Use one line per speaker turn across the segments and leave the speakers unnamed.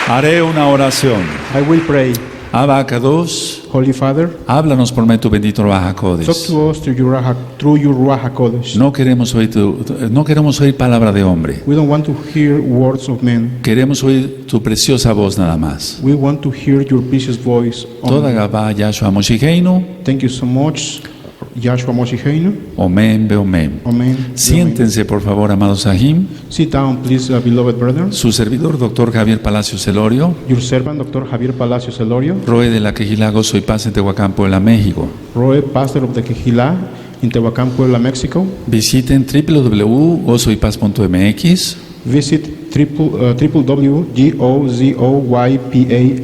Haré una oración.
I will pray.
Abacados,
Holy Father,
háblanos por medio de tu bendito Ruach
talk
HaKodesh.
to us through your Ruach HaKodesh.
No queremos oír palabra de hombre.
We don't want to hear words of men.
Queremos oír tu preciosa voz nada más.
We want to hear your precious voice.
Toda Gabá Yahshua Moshicheinu,
Thank you so much, Yahshua Moshicheinu.
Omen Beomen.
Amen.
Siéntense por favor, amados Sahim.
Sit down, please, beloved brothers.
Su servidor, doctor Javier Palacios Elorio,
Your servant, Dr. Javier Palacios Elorio,
Roe de la Quejilá Gozo y Paz en Tehuacán, Puebla, México.
Roe, pastor of the Quejilá in Tehuacán, Puebla, Mexico.
Visiten www.gozoypaz.mx.
Visit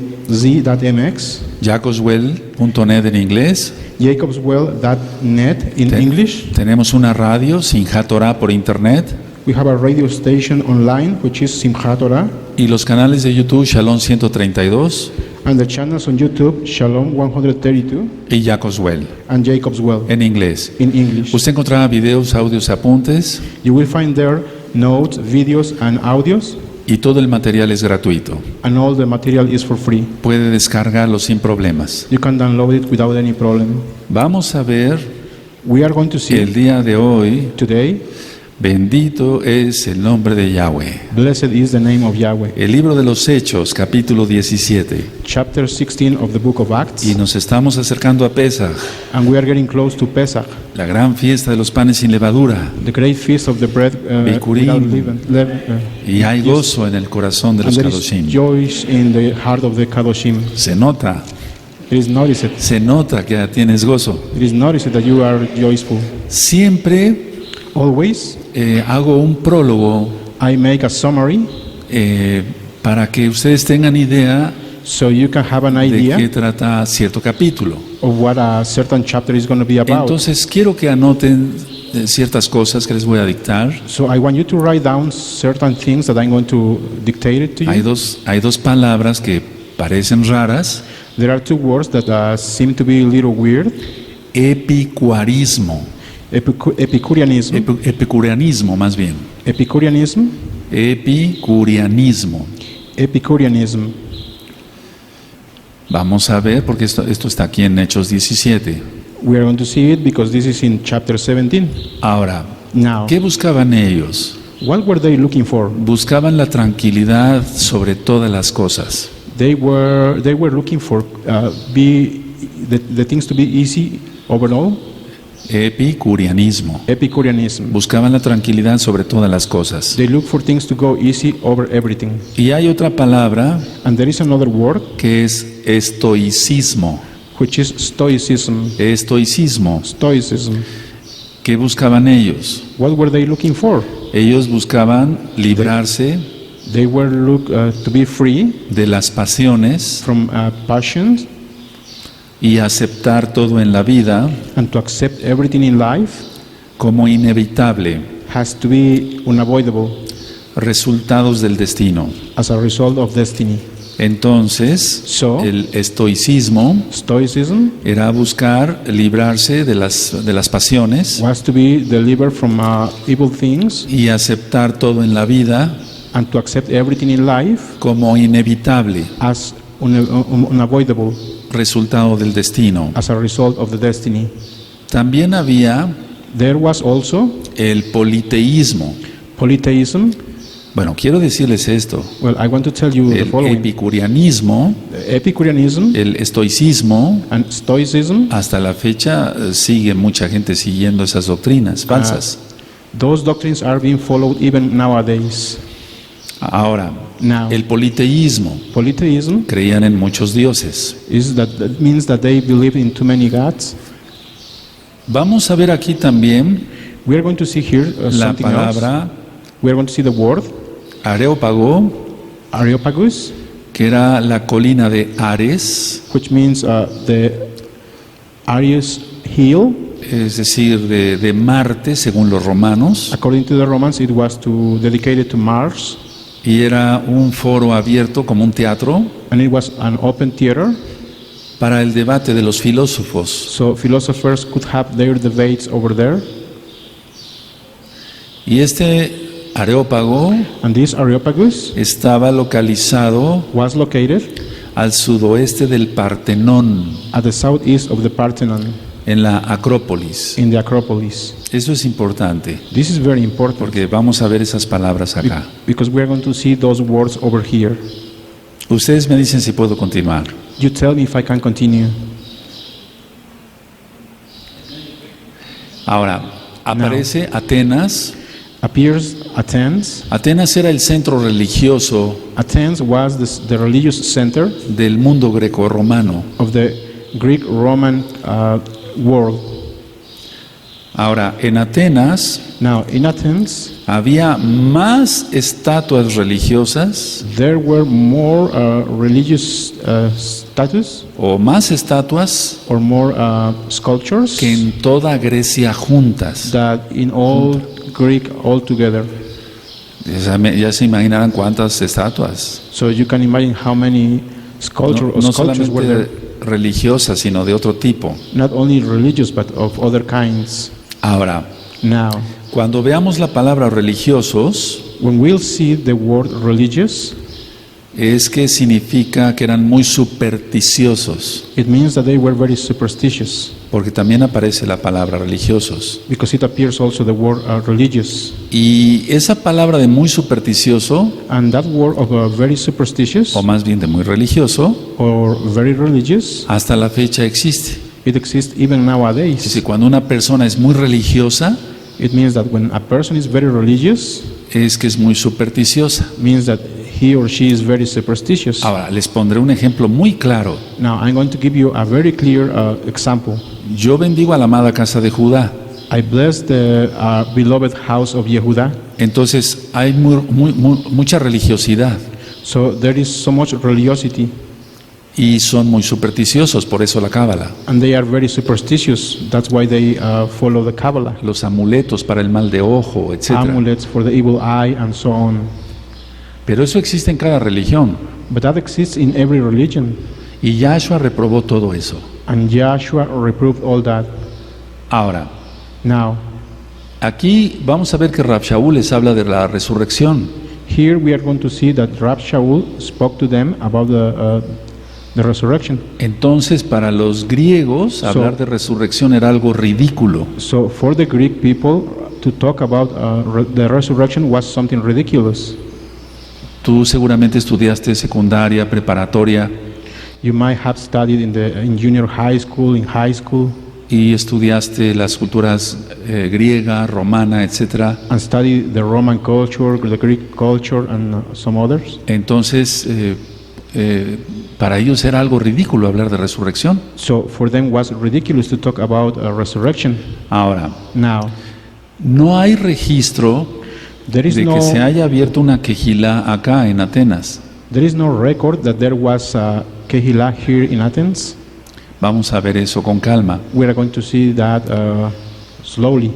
www.gozoypaz.mx,
jacobswell.net en inglés.
jacobswell.net in English.
Tenemos una radio, Simchat Torah, por internet.
We have a radio station online, which is Simchat Torah,
Y los canales de YouTube, Shalom 132
and the channels on YouTube, Shalom 132
y Jacobswell,
and Jacobswell
en inglés.
in English.
Usted encontrará videos, audios, apuntes
You will find there notes, videos, and audios,
y todo el material es gratuito.
and all the material is for free.
Puede descargarlo sin problemas.
You can download it without any problem.
Vamos a ver
We are going to
que el
see
día de hoy,
today,
bendito es el nombre de Yahweh.
blessed is the name of Yahweh.
El libro de los Hechos, capítulo 17.
Chapter 16 of the book of Acts,
Y nos estamos acercando a Pesach,
and we are getting close to Pesach,
la gran fiesta de los panes sin levadura.
the great feast of the bread
Bikurim.
without leaven.
Y hay gozo en el corazón de
And
los
there is
Kadoshim.
joy in the heart of the Kadoshim.
Se nota
It is noticed.
que ya tienes gozo.
It is noticed that you are joyful.
Siempre
Always,
hago un prólogo
I make a summary
para que ustedes tengan idea
so you can have an
de
idea
qué trata cierto capítulo.
of what a certain chapter is going to be about.
Entonces quiero que anoten ciertas cosas que les voy a dictar.
So I want you to write down certain things that I'm going to dictate it to
Hay
you.
dos palabras que parecen raras.
There are two words that seem to be a little weird.
Epicuarismo.
Epicureanism.
Epicureanismo más bien.
Epicureanism.
Epicureanismo.
Epicureanism.
Vamos a ver, porque esto está aquí en Hechos 17.
We are going to see it because this is in chapter 17.
Ahora,
Now,
¿qué buscaban ellos?
what were they looking for?
Buscaban la tranquilidad sobre todas las cosas.
They were looking for the things to be easy overall.
Epicureanismo.
Epicureanism.
Buscaban la tranquilidad sobre todas las cosas.
They look for things to go easy over everything.
Y hay otra palabra
And there is another word
que es estoicismo.
which is stoicism.
Estoicismo.
Stoicism.
¿Qué buscaban ellos?
What were they looking for?
Ellos buscaban librarse
They were to be free
de las pasiones
from passions
y aceptar todo en la vida
and to accept everything in life
como inevitable,
has to be unavoidable
resultados del destino.
as a result of destiny.
Entonces,
So,
el estoicismo
Stoicism
era buscar librarse de las pasiones
was to be delivered from evil things
y aceptar todo en la vida
and to accept everything in life
como inevitable,
as unavoidable
resultado del destino.
as a result of the destiny.
También había
There was also
el politeísmo.
polytheism.
Bueno, quiero decirles esto.
Well, I want to tell you the
El
following.
epicureanismo,
Epicureanism
el estoicismo,
and Stoicism,
hasta la fecha sigue mucha gente siguiendo esas doctrinas falsas.
those doctrines are being followed even nowadays.
Ahora,
Now,
el politeísmo,
polytheism
creían en muchos dioses.
that means that they believe in too many gods.
Vamos a ver aquí también
We are going to see here
la
something else.
palabra
We are going to see the word
Areópago,
Areopagus,
que era la colina de Ares,
which means the Aries hill.
es decir, de Marte, según los romanos,
According to the Romans, it was dedicated to Mars,
y era un foro abierto como un teatro
and it was an open theater.
para el debate de los filósofos.
So philosophers could have their debates over there.
Y este Areópago
And this Areopagus
estaba localizado
was located
al sudoeste del Partenón,
at the southeast of the Parthenon
en la Acrópolis.
in the Acropolis.
Eso es importante,
This is very important
porque vamos a ver esas palabras acá.
because we are going to see those words over here.
Ustedes me dicen si puedo continuar.
You tell me if I can continue.
Ahora, aparece Atenas.
Appears Athens.
Atenas era el centro religioso
Athens was the religious center
del mundo greco-romano.
of the Greek-Roman world.
Ahora, en Atenas
Now, in Athens,
había más estatuas religiosas
there were more religious statues
o más estatuas
or more sculptures
que en toda Grecia juntas.
that in all Greek altogether.
Ya se imaginarán cuántas estatuas.
So you can imagine how many
No
sculptures were there.
solamente religiosas, sino de otro tipo.
Not only religious, but of other kinds.
Ahora,
Now,
cuando veamos la palabra religiosos,
when we'll see the word religious,
es que significa que eran muy supersticiosos,
it means that they were very superstitious,
porque también aparece la palabra religiosos.
because it appears also the word religious.
Y esa palabra de muy supersticioso,
And that word of very superstitious
o más bien de muy religioso,
or very religious,
hasta la fecha existe.
it exists even
Es
nowadays.
decir, cuando una persona es muy religiosa,
It means that when a person is very religious,
es que es muy supersticiosa.
means that he or she is very superstitious.
Ahora, les pondré un ejemplo muy claro.
Now, I'm going to give you a very clear example.
Yo bendigo a la amada casa de Judá.
I bless the beloved house of Yehuda.
Entonces, hay mucha religiosidad
So there is so much religiosity,
y son muy supersticiosos, por eso la cábala.
and they are very superstitious. That's why they follow the Kabbalah.
Los amuletos para el mal de ojo, etc.
Amulets for the evil eye and so on.
Pero eso existe en cada religión.
But that exists in every religion.
Y Yahshua reprobó todo eso.
And Joshua reproved all that.
Ahora,
Now,
aquí vamos a ver que Rab Shaul les habla de la resurrección.
here we are going to see that Rab Shaul spoke to them about the resurrection.
Entonces, para los griegos, hablar de resurrección era algo ridículo.
So for the Greek people, to talk about the resurrection was something ridiculous.
Tú seguramente estudiaste secundaria, preparatoria
You might have studied in junior high school, in high school,
y estudiaste las culturas griega, romana, etc.
and studied the Roman culture, the Greek culture, and some others.
Entonces, para ellos era algo ridículo hablar de resurrección.
So for them was ridiculous to talk about resurrection.
Ahora,
Now,
no hay registro
there is
de
no
que se haya abierto una quejilá acá en Atenas.
record that there was a Kehillah here in Athens.
Vamos a ver eso con calma.
We are going to see that slowly.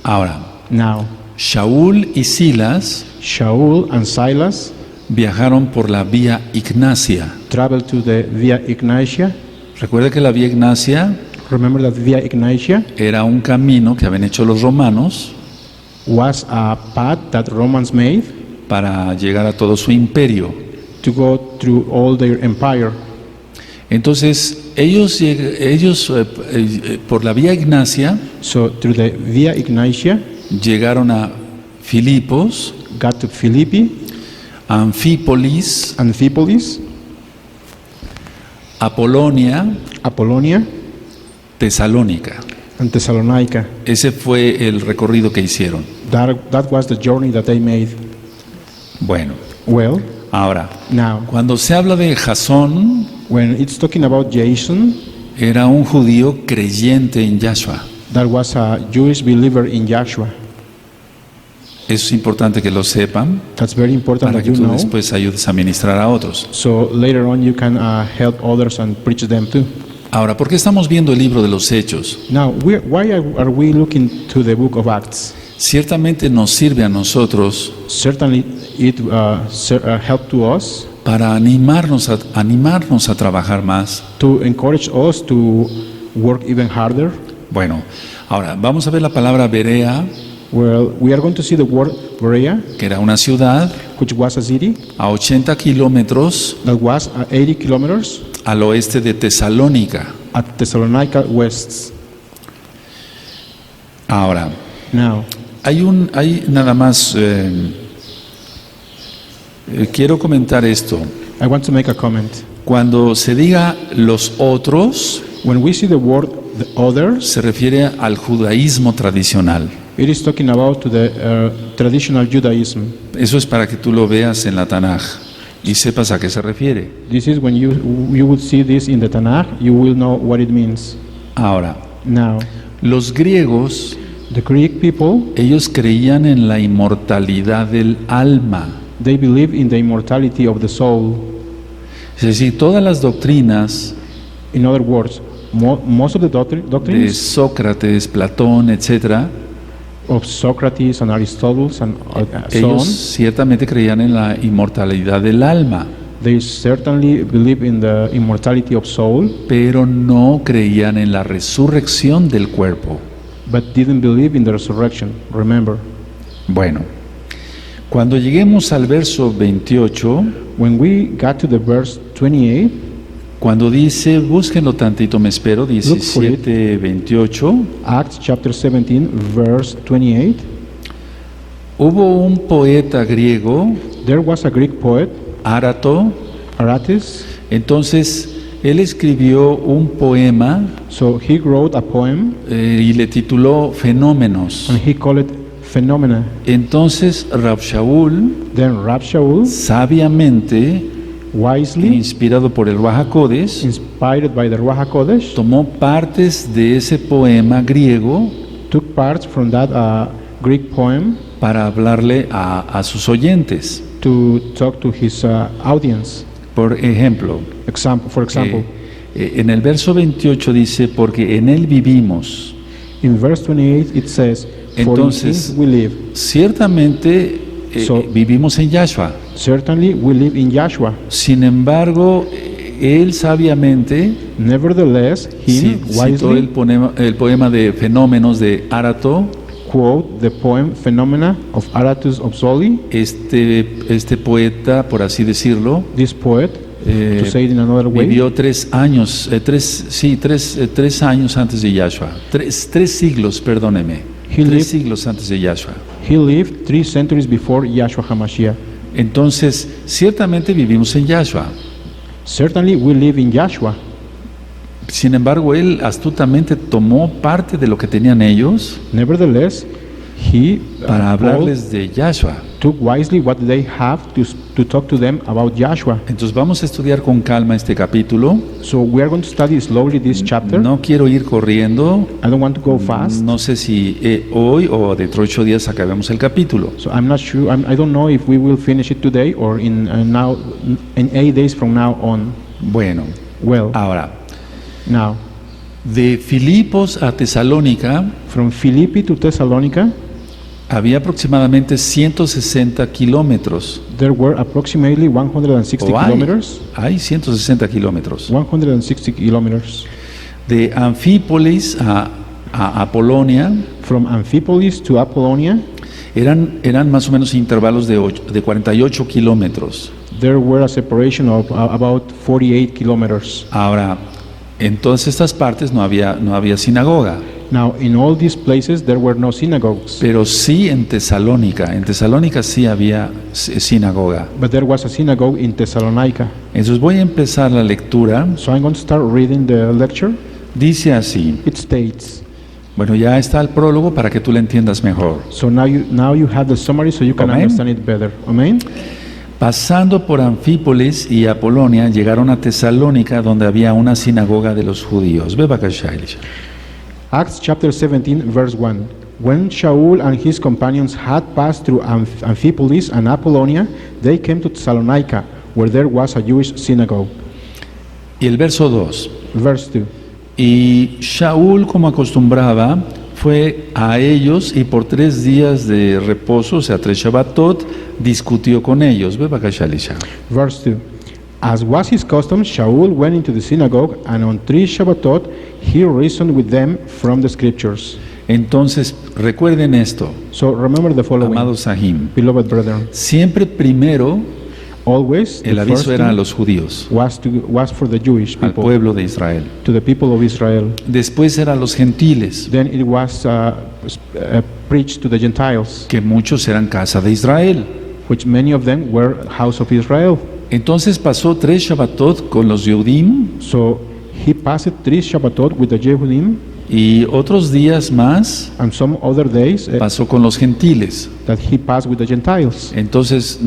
Ahora,
Now,
Shaul y Silas
Shaul and Silas
viajaron por la vía Ignacia.
traveled to the Via Ignatia.
Recuerda que la vía Ignacia
Remember that Via Ignatia
era un camino que habían hecho los romanos
was a path that Romans made
para llegar a todo su imperio.
to go through all their empire.
Entonces, ellos por la vía Ignacia
So through the Via Ignatia,
llegaron a Filipos,
got to Philippi,
Anfípolis,
Amphipolis,
Apolonia,
Apollonia,
Tesalónica.
and Thessalonica.
Ese fue el recorrido que hicieron.
That was the journey that they made.
Bueno,
Well,
ahora,
now,
cuando se habla de Jasón,
when it's talking about Jason,
era un judío creyente en Yahshua.
that was a Jewish believer in Joshua.
Eso es importante que lo sepan
That's very important
para
that
que
you
tú
know.
después ayudes a ministrar a otros.
So later on you can help others and preach them too.
Ahora, ¿por qué estamos viendo el libro de los Hechos?
Now, why are we looking to the book of Acts?
Ciertamente nos sirve a nosotros
Certainly it helped to us
para animarnos a trabajar más.
to encourage us to work even harder.
Bueno, ahora vamos a ver la palabra Berea.
Well, we are going to see the word Berea,
que era una ciudad
which was a city
a 80 kilómetros
that was 80 kilometers
al oeste de Tesalónica.
at Thessalonica West.
Ahora,
Now,
hay nada más, quiero comentar esto.
I want to make a comment.
Cuando se diga los otros,
When we see the word the others,
se refiere al judaísmo tradicional.
it is talking about to the traditional Judaism.
Eso es para que tú lo veas en la Tanaj y sepas a qué se refiere.
This is when you would see this in the Tanakh, you will know what it means.
Ahora,
Now,
los griegos,
the Greek people,
ellos creían en la inmortalidad del alma.
they believe in the immortality of the soul.
Es decir, todas las doctrinas
In other words, most of the
de
doctrines
Sócrates, Platón, etcétera,
of Socrates and Aristotle and so
ellos
on,
ciertamente creían en la inmortalidad del alma,
they certainly believe in the immortality of soul,
pero no creían en la resurrección del cuerpo.
but didn't believe in the resurrection. Remember,
Bueno, cuando lleguemos al verso 28,
when we got to the verse 28,
cuando dice, búsquenlo tantito, me espero, 17, 28,
Acts chapter 17, verse 28,
hubo un poeta griego,
there was a Greek poet,
Árato,
Aratus,
entonces él escribió un poema
so he wrote a poem
y le tituló Fenómenos.
and he called it Phenomena.
Entonces Rab Shaul,
Then Rab Shaul,
sabiamente,
wisely,
inspirado por el Ruach HaKodesh,
inspired by the Ruach HaKodesh,
tomó partes de ese poema griego
took parts from that Greek poem
para hablarle a sus oyentes.
to talk to his audience.
Por ejemplo,
For example,
en el verso 28 dice, porque en él vivimos.
in verse 28 it says, "For in
Entonces,
him we live."
ciertamente vivimos en Yahshua.
Certainly we live in Joshua.
Sin embargo, él sabiamente
Nevertheless, him
citó
wisely
el poema de Fenómenos de Árato.
quote the poem Phenomena of Aratus of Zoli.
Este poeta, por así decirlo,
This poet, to say it in another way,
vivió 3 años, 3 años antes de Yahshua. 3 siglos, perdóneme.
He
3
lived-
siglos antes de Yahshua.
he lived 3 centuries before Yahshua HaMashiach.
Entonces, ciertamente vivimos en Yahshua.
Certainly we live in Joshua.
Sin embargo, él astutamente tomó parte de lo que tenían ellos
Nevertheless, he
para
Paul
hablarles de Yahshua.
took wisely what they have to talk to them about Joshua.
Entonces vamos a estudiar con calma este capítulo.
So we are going to study slowly this chapter.
No quiero ir corriendo.
I don't want to go fast.
No sé si hoy o dentro de 8 días acabemos el capítulo.
So I'm not sure. I don't know if we will finish it today or in 8 days from now on.
Bueno,
Well,
ahora,
now
de Filipos a Tesalónica
from Philippi to Thessalonica,
había aproximadamente 160 kilómetros.
there were approximately 160
O
kilometers.
hay 160 kilómetros.
160 kilometers
De Anfípolis a Apolonia
from Amphipolis to Apollonia.
eran más o menos intervalos de 48 kilómetros.
There were a separation of about 48 kilometers.
Ahora, en todas estas partes no había sinagoga,
Now, in all these places, there were no synagogues,
pero sí en Tesalónica. En Tesalónica sí había sinagoga.
but there was a synagogue in Thessalonica.
Entonces voy a empezar la lectura.
So I'm going to start reading the lecture.
Dice así.
It states,
Bueno, ya está el prólogo para que tú lo entiendas mejor.
so now you have the summary so you can
Amen.
understand it better. Amen?
Pasando por Anfípolis y Apolonia, llegaron a Tesalónica, donde había una sinagoga de los judíos. Ve Bakashai.
Acts chapter 17, verse 1. When Shaul and his companions had passed through Amphipolis and Apollonia, they came to Thessalonica, where there was a Jewish synagogue.
Y el verso 2.
Verse 2.
Y Shaul, como acostumbraba, fue a ellos y por 3 días de reposo, o sea, 3 Shabbatot, discutió con ellos. Ve Bakashai.
Verse 2. As was his custom, Shaul went into the synagogue, and on 3 Shabbatot he reasoned with them from the scriptures.
Entonces, recuerden esto,
So remember the following,
amados Sahim.
beloved brethren.
Siempre primero
Always
el
the
aviso
first
era a
thing
los judíos,
was for the Jewish
al
people,
pueblo de Israel.
to the people of Israel.
Después era a los gentiles,
Then it was preached to the Gentiles,
que muchos eran casa de Israel.
which many of them were house of Israel.
Entonces pasó 3 Shabbatot con los Yehudim
So he passed 3 Shabbatot with the Yehudim,
y otros días más
and some other days
pasó con los gentiles.
that he passed with the Gentiles.
Entonces,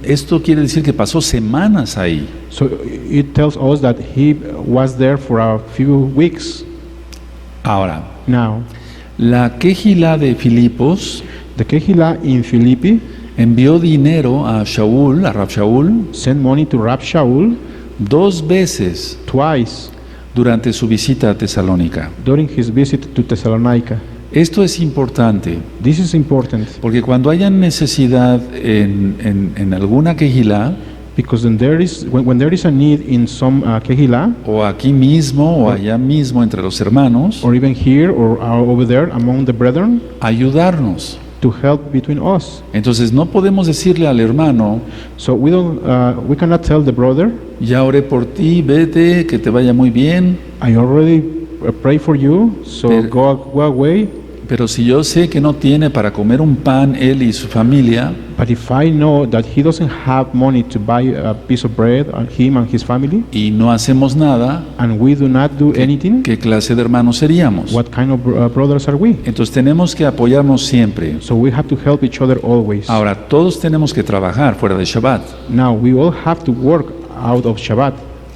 esto quiere decir que pasó semanas ahí.
So it tells us that he was there for a few weeks.
Ahora,
Now,
la Kehilá de Filipos
the Kehillah in Philippi
envió dinero a Shaul, a Rab Shaul,
sent money to Rab Shaul
2 veces
twice
durante su visita a Tesalónica.
during his visit to Thessalonica.
Esto es importante,
This is important
porque cuando haya necesidad en alguna Kehilá,
because when there is a need in some Kehillah,
o aquí mismo o allá mismo entre los hermanos,
or even here or over there among the brethren,
ayudarnos.
to help between us.
Entonces no podemos decirle al hermano,
So we cannot tell the brother,
ya oré por ti, vete, que te vaya muy bien,
I already pray for you, so
Pero-
go away.
pero si yo sé que no tiene para comer un pan él y su familia,
But if I know that he doesn't have money to buy a piece of bread, him and his family,
y no hacemos nada,
and we do not do anything,
¿qué clase de hermanos seríamos?
what kind of brothers are we?
Entonces tenemos que apoyarnos siempre.
So we have to help each other always.
Ahora, todos tenemos que trabajar fuera de Shabbat.
Now we all have to work out of Shabbat.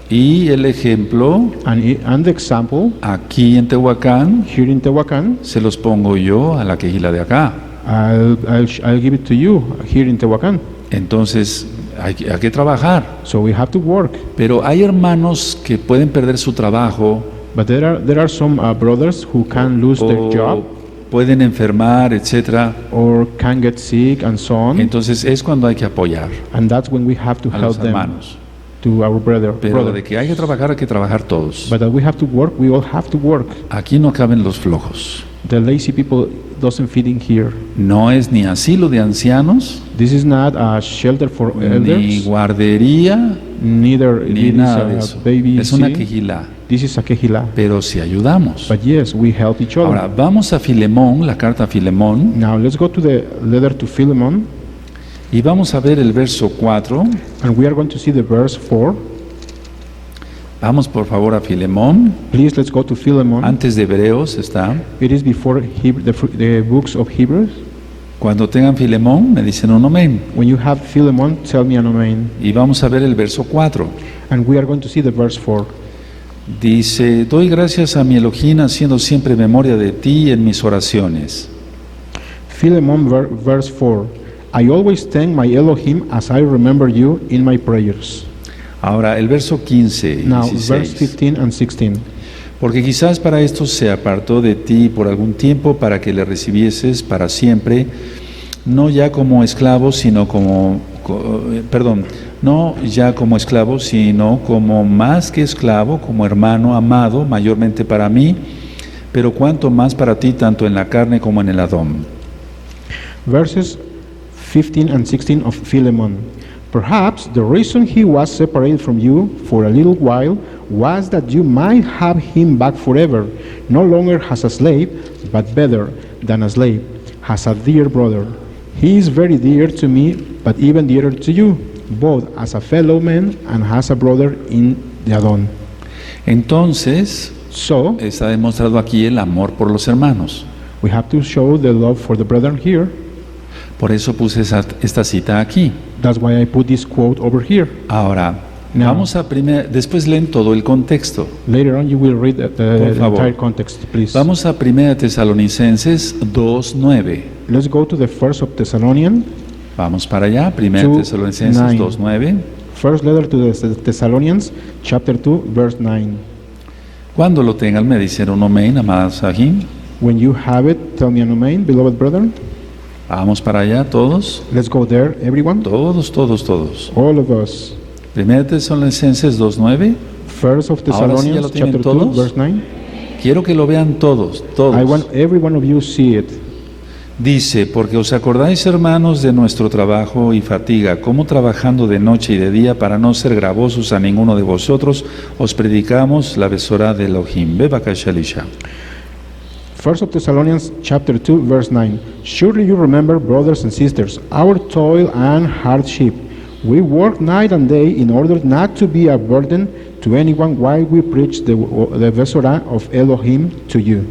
Y el ejemplo,
And the example
aquí en Tehuacán,
here in Tehuacan,
se los pongo yo a la Kehilá de acá.
I'll give it to you here in Tehuacan.
Entonces, hay que trabajar.
So we have to work.
Pero hay hermanos que pueden perder su trabajo
But there are some brothers who can lose their
o
job
pueden enfermar, etcétera.
or can get sick and so on.
Entonces es cuando hay que apoyar
And that's when we have to
a
help
los
them,
hermanos.
to our
Pero
brother.
de que hay que trabajar todos.
But that we have to work, we all have to work.
Aquí no caben los flojos.
The lazy people doesn't fit in here.
No es ni asilo de ancianos,
This is not a shelter for
ni
elders,
guardería,
neither
ni
it is
nada de
a
eso.
baby
Es una
seat.
quejilá.
This is a kehillah.
Pero si ayudamos.
But yes, we help each other.
Ahora, vamos a Filemón, la carta a Filemón,
Now let's go to the letter to Philemon,
y vamos a ver el verso 4.
and we are going to see the verse 4.
Vamos por favor a Filemón,
Please, let's go to Philemon.
antes de Hebreos está.
It is before the books of Hebrews.
Cuando tengan Filemón, me dicen un amén.
When you have Philemon, tell me an amen.
Y vamos a ver el verso 4.
And we are going to see the verse 4.
Dice, doy gracias a mi Elohim haciendo siempre memoria de ti en mis oraciones.
Philemon, verse 4. I always thank my Elohim as I remember you in my prayers.
Ahora, el verso 15 y
Now, verse
16.
15 and 16.
Porque quizás para esto se apartó de ti por algún tiempo para que le recibieses para siempre, no ya como esclavo, sino no ya como esclavo, sino como más que esclavo, como hermano amado, mayormente para mí, pero cuanto más para ti, tanto en la carne como en el Adón.
Verses 15 and 16 of Philemon. Perhaps the reason he was separated from you for a little while was that you might have him back forever, no longer as a slave, but better than a slave, as a dear brother. He is very dear to me, but even dearer to you, both as a fellow man and as a brother in the Adon.
Entonces,
So,
está demostrado aquí el amor por los hermanos.
we have to show the love for the brethren here.
Por eso puse esta cita aquí.
That's why I put this quote over here.
Ahora,
No.
vamos a después leen todo el contexto.
Later on, you will read
Por
the
favor.
entire context, please.
Vamos a 1 Tesalonicenses 2:9.
Let's go to the first of Thessalonians,
Vamos para allá, 1
2:9.
Tesalonicenses 2:9.
first letter to the Thessalonians, chapter 2, verse 9.
Cuando lo tengan me dicen un amén, amados Sahim.
When you have it, tell me an amen, beloved brethren.
Vamos para allá todos,
Let's go there, everyone,
todos.
all of us.
1 Tesalonicenses 2:9.
First of
Ahora sí ya lo
Thessalonians,
tienen
chapter 2,
todos.
verse 9.
quiero que lo vean todos, todos.
I want every one of you see it.
Dice, porque os acordáis, hermanos, de nuestro trabajo y fatiga, cómo trabajando de noche y de día para no ser gravosos a ninguno de vosotros, os predicamos la Besorá de Elohim. Bebakasha Elisha.
1 Thessalonians chapter 2 verse 9. Surely you remember, brothers and sisters, our toil and hardship. We work night and day in order not to be a burden to anyone while we preach the Besorah of Elohim to you.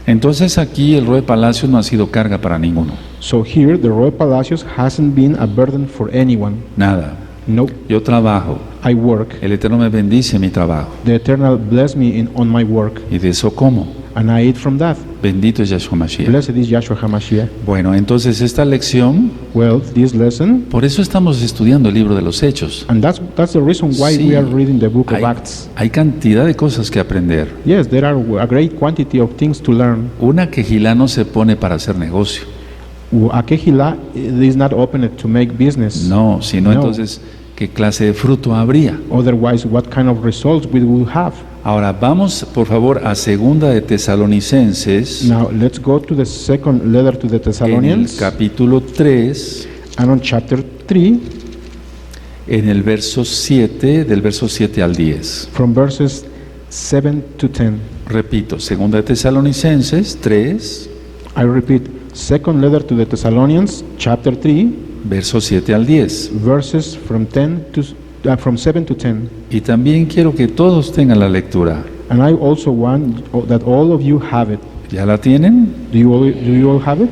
Entonces aquí el Roe Palacios no ha sido carga para ninguno.
So here the Roy Palacios hasn't been a burden for anyone.
Nada.
No,
Yo trabajo.
I work.
El Eterno me bendice mi trabajo.
The Eternal bless me on my work,
Y de eso como.
and I eat from that.
Bendito es Yahshua Mashiach.
Blessed is Yahshua HaMashiach.
Bueno, entonces esta lección,
Well, this lesson,
por eso estamos estudiando el libro de los Hechos.
and that's the reason why
Sí.
we are reading the book of
Hay,
Acts.
hay cantidad de cosas que aprender.
Yes, there are a great quantity of things to learn.
Una quejilá no se pone para hacer negocio.
A kehillah is not opened to make business.
No, sino
No.
entonces, ¿qué clase de fruto habría?
Otherwise, what kind of results we will have?
Ahora, vamos por favor a segunda de Tesalonicenses,
Now, let's go to the second letter to the
en el
Thessalonians,
capítulo 3,
and on chapter 3,
en el verso 7, del verso 7 al 10.
from verses 7 to 10.
Repito, segunda de Tesalonicenses 3,
I repeat, second letter to the Thessalonians, chapter 3,
verso 7 al 10.
verses from 7 to 10.
Y también quiero que todos tengan la lectura.
And I also want that all of you have it.
¿Ya la tienen?
Do you all have it?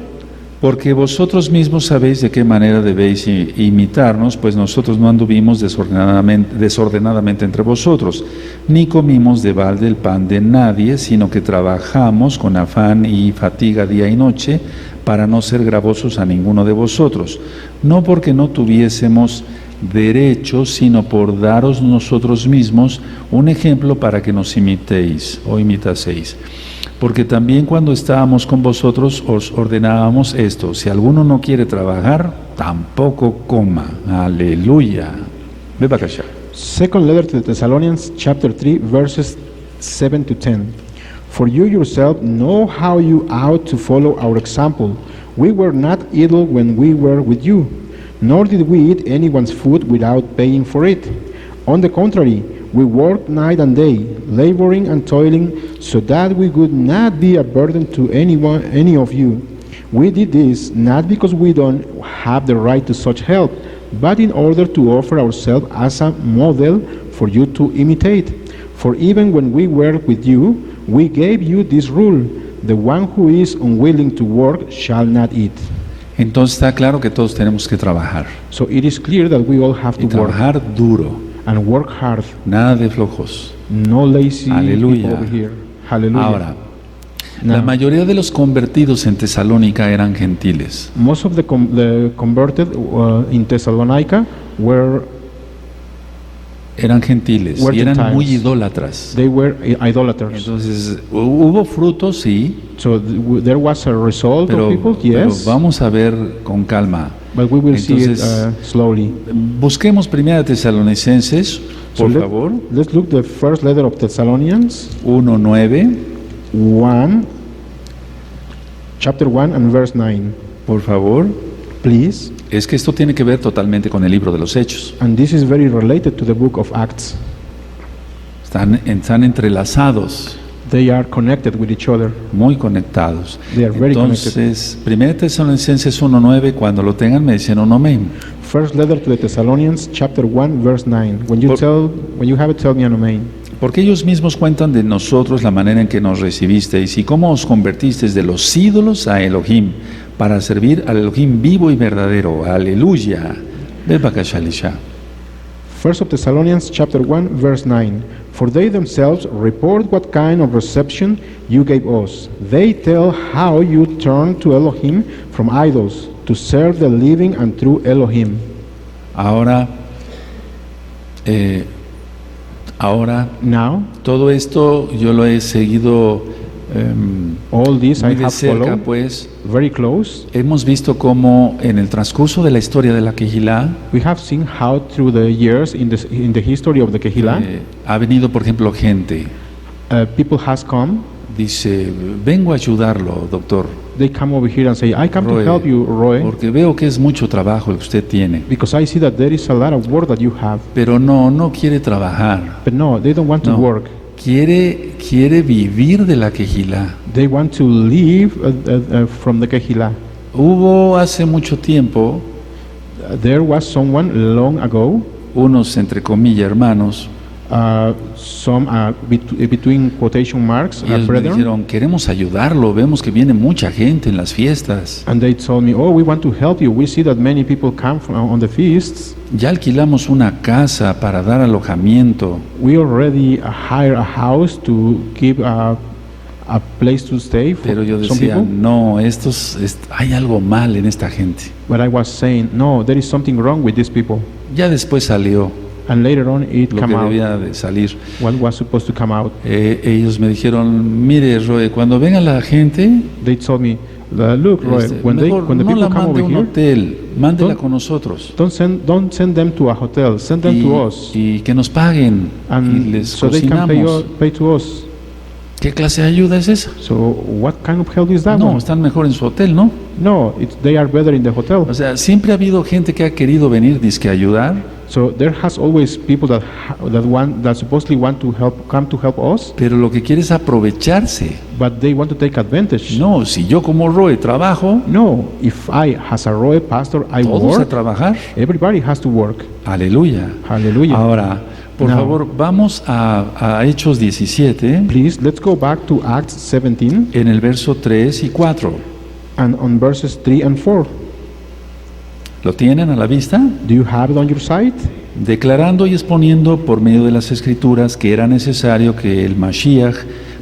Porque vosotros mismos sabéis de qué manera debéis imitarnos, pues nosotros no anduvimos desordenadamente entre vosotros, ni comimos de balde el pan de nadie, sino que trabajamos con afán y fatiga día y noche, para no ser gravosos a ninguno de vosotros, no porque no tuviésemos derecho, sino por daros nosotros mismos un ejemplo para que nos imitéis o imitaseis. Porque también cuando estábamos con vosotros os ordenábamos esto: si alguno no quiere trabajar, tampoco coma. Aleluya. Ve para acá.
Second letter to the Thessalonians, chapter 3, verses 7 to 10. For you yourself know how you ought to follow our example. We were not idle when we were with you, nor did we eat anyone's food without paying for it. On the contrary, we worked night and day, laboring and toiling, so that we would not be a burden to any of you. We did this not because we don't have the right to such help, but in order to offer ourselves as a model for you to imitate. For even when we were with you, we gave you this rule: the one who is unwilling to work shall not eat.
Entonces está claro que todos tenemos que trabajar.
So it is clear that we all have
Y
to work
trabajar duro.
and work hard.
Nada de flojos.
No lazy
Aleluya.
people over here. Hallelujah.
Ahora,
Now,
la mayoría de los convertidos en Tesalónica eran gentiles.
most of the converted in Thessalonica
Eran gentiles
Were
y eran
Gentiles.
muy idólatras.
they were idolaters.
Entonces, hubo frutos, sí,
So there was a result
pero,
of people,
pero
yes,
vamos a ver con calma.
but we will see it
Entonces,
slowly.
Busquemos primera de Tesalonicenses, por
So
favor,
let's look the first letter of Thessalonians
1:9,
1, chapter 1 and verse 9,
por favor.
please.
Es que esto tiene que ver totalmente con el libro de los Hechos.
And this is very related to the book of Acts.
Están entrelazados,
They are connected with each other.
muy conectados.
They are very
Entonces, primera de Tesalonicenses 1:9, cuando lo tengan me dicen un amén.
First letter to the Thessalonians, chapter 1, verse 9. When you have it, tell me an amen.
Porque ellos mismos cuentan de nosotros la manera en que nos recibisteis y cómo os convertisteis de los ídolos a Elohim, para servir al Elohim vivo y verdadero. Aleluya. Ve para acá, Shalisha.
First of Thessalonians, chapter 1, verse 9. For they themselves report what kind of reception you gave us. They tell how you turned to Elohim from idols to serve the living and true Elohim.
Ahora,
Now,
todo esto yo lo he seguido
all this I
muy de
have
cerca,
followed
pues.
very close.
Hemos visto cómo en el transcurso de la historia de la Quejilá
We have seen how through the years in the history of the Kehillah,
ha venido, por ejemplo, gente
people has come
dice, vengo a ayudarlo, doctor,
They come over here and say, I come to
Roe,
help you, Roy,
porque veo que es mucho trabajo el que usted tiene,
because I see that there is a lot of work that you have.
pero no quiere trabajar,
But no, they don't want to
No.
work.
quiere vivir de la quejilá.
They want to live from the Kehillah.
Hubo hace mucho tiempo
There was someone long ago,
unos, entre comillas, hermanos,
some between quotation marks,
y ellos me
brethren,
dijeron, queremos ayudarlo, vemos que viene mucha gente en las fiestas,
and they told me, oh, we want to help you. We see that many people come on the feasts.
ya alquilamos una casa para dar alojamiento,
We already hire a house to give a place to stay for
pero yo
some
decía,
people.
no, hay algo mal en esta gente.
But I was saying, no, there is something wrong with these people.
Ya después salió
And later on, it
lo
came
que
out,
debía de salir.
what was supposed to come out.
Ellos me dijeron, mire, Roe, cuando venga la gente,
They told me, look, Roy, when the
mejor no
people
la
come
mande
over
a un
here,
hotel, mándela
Don't-
con nosotros.
don't send them to a hotel, send them to us,
Y que nos paguen y
and
les
so they can
cocinamos.
pay to us.
¿Qué clase de ayuda es esa?
So what kind of help is that
No,
one?
están mejor en su hotel, ¿no?
No, they are better in the hotel.
O sea, siempre ha habido gente que ha querido venir, dizque a ayudar,
So there has always people that supposedly want to come to help us,
pero lo que quiere es aprovecharse.
but they want to take advantage.
No, si yo como Roe trabajo,
No, if I, as a Roy pastor, I
todos a
work,
trabajar.
everybody has to work.
Aleluya.
Hallelujah.
Ahora, por
Now.
favor, vamos a Hechos 17,
Please, let's go back to Acts 17
en el verso 3 y 4.
and on verses 3 and 4.
¿Lo tienen a la vista?
Do you have it on your side?
Declarando y exponiendo por medio de las Escrituras que era necesario que el Mashiach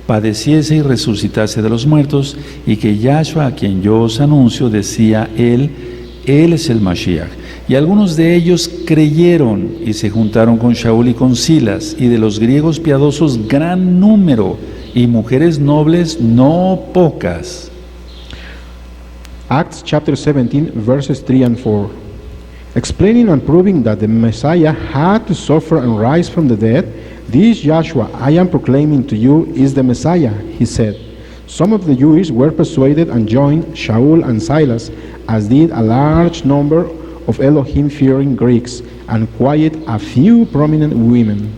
padeciese y resucitase de los muertos, y que Yahshua, a quien yo os anuncio, decía él es el Mashiach. Y algunos de ellos creyeron y se juntaron con Shaul y con Silas, y de los griegos piadosos gran número, y mujeres nobles no pocas.
Acts chapter 17, verses 3 and 4. Explaining and proving that the Messiah had to suffer and rise from the dead, this Joshua I am proclaiming to you is the Messiah, he said. Some of the Jews were persuaded and joined Shaul and Silas, as did a large number of Elohim-fearing Greeks, and quite a few prominent women.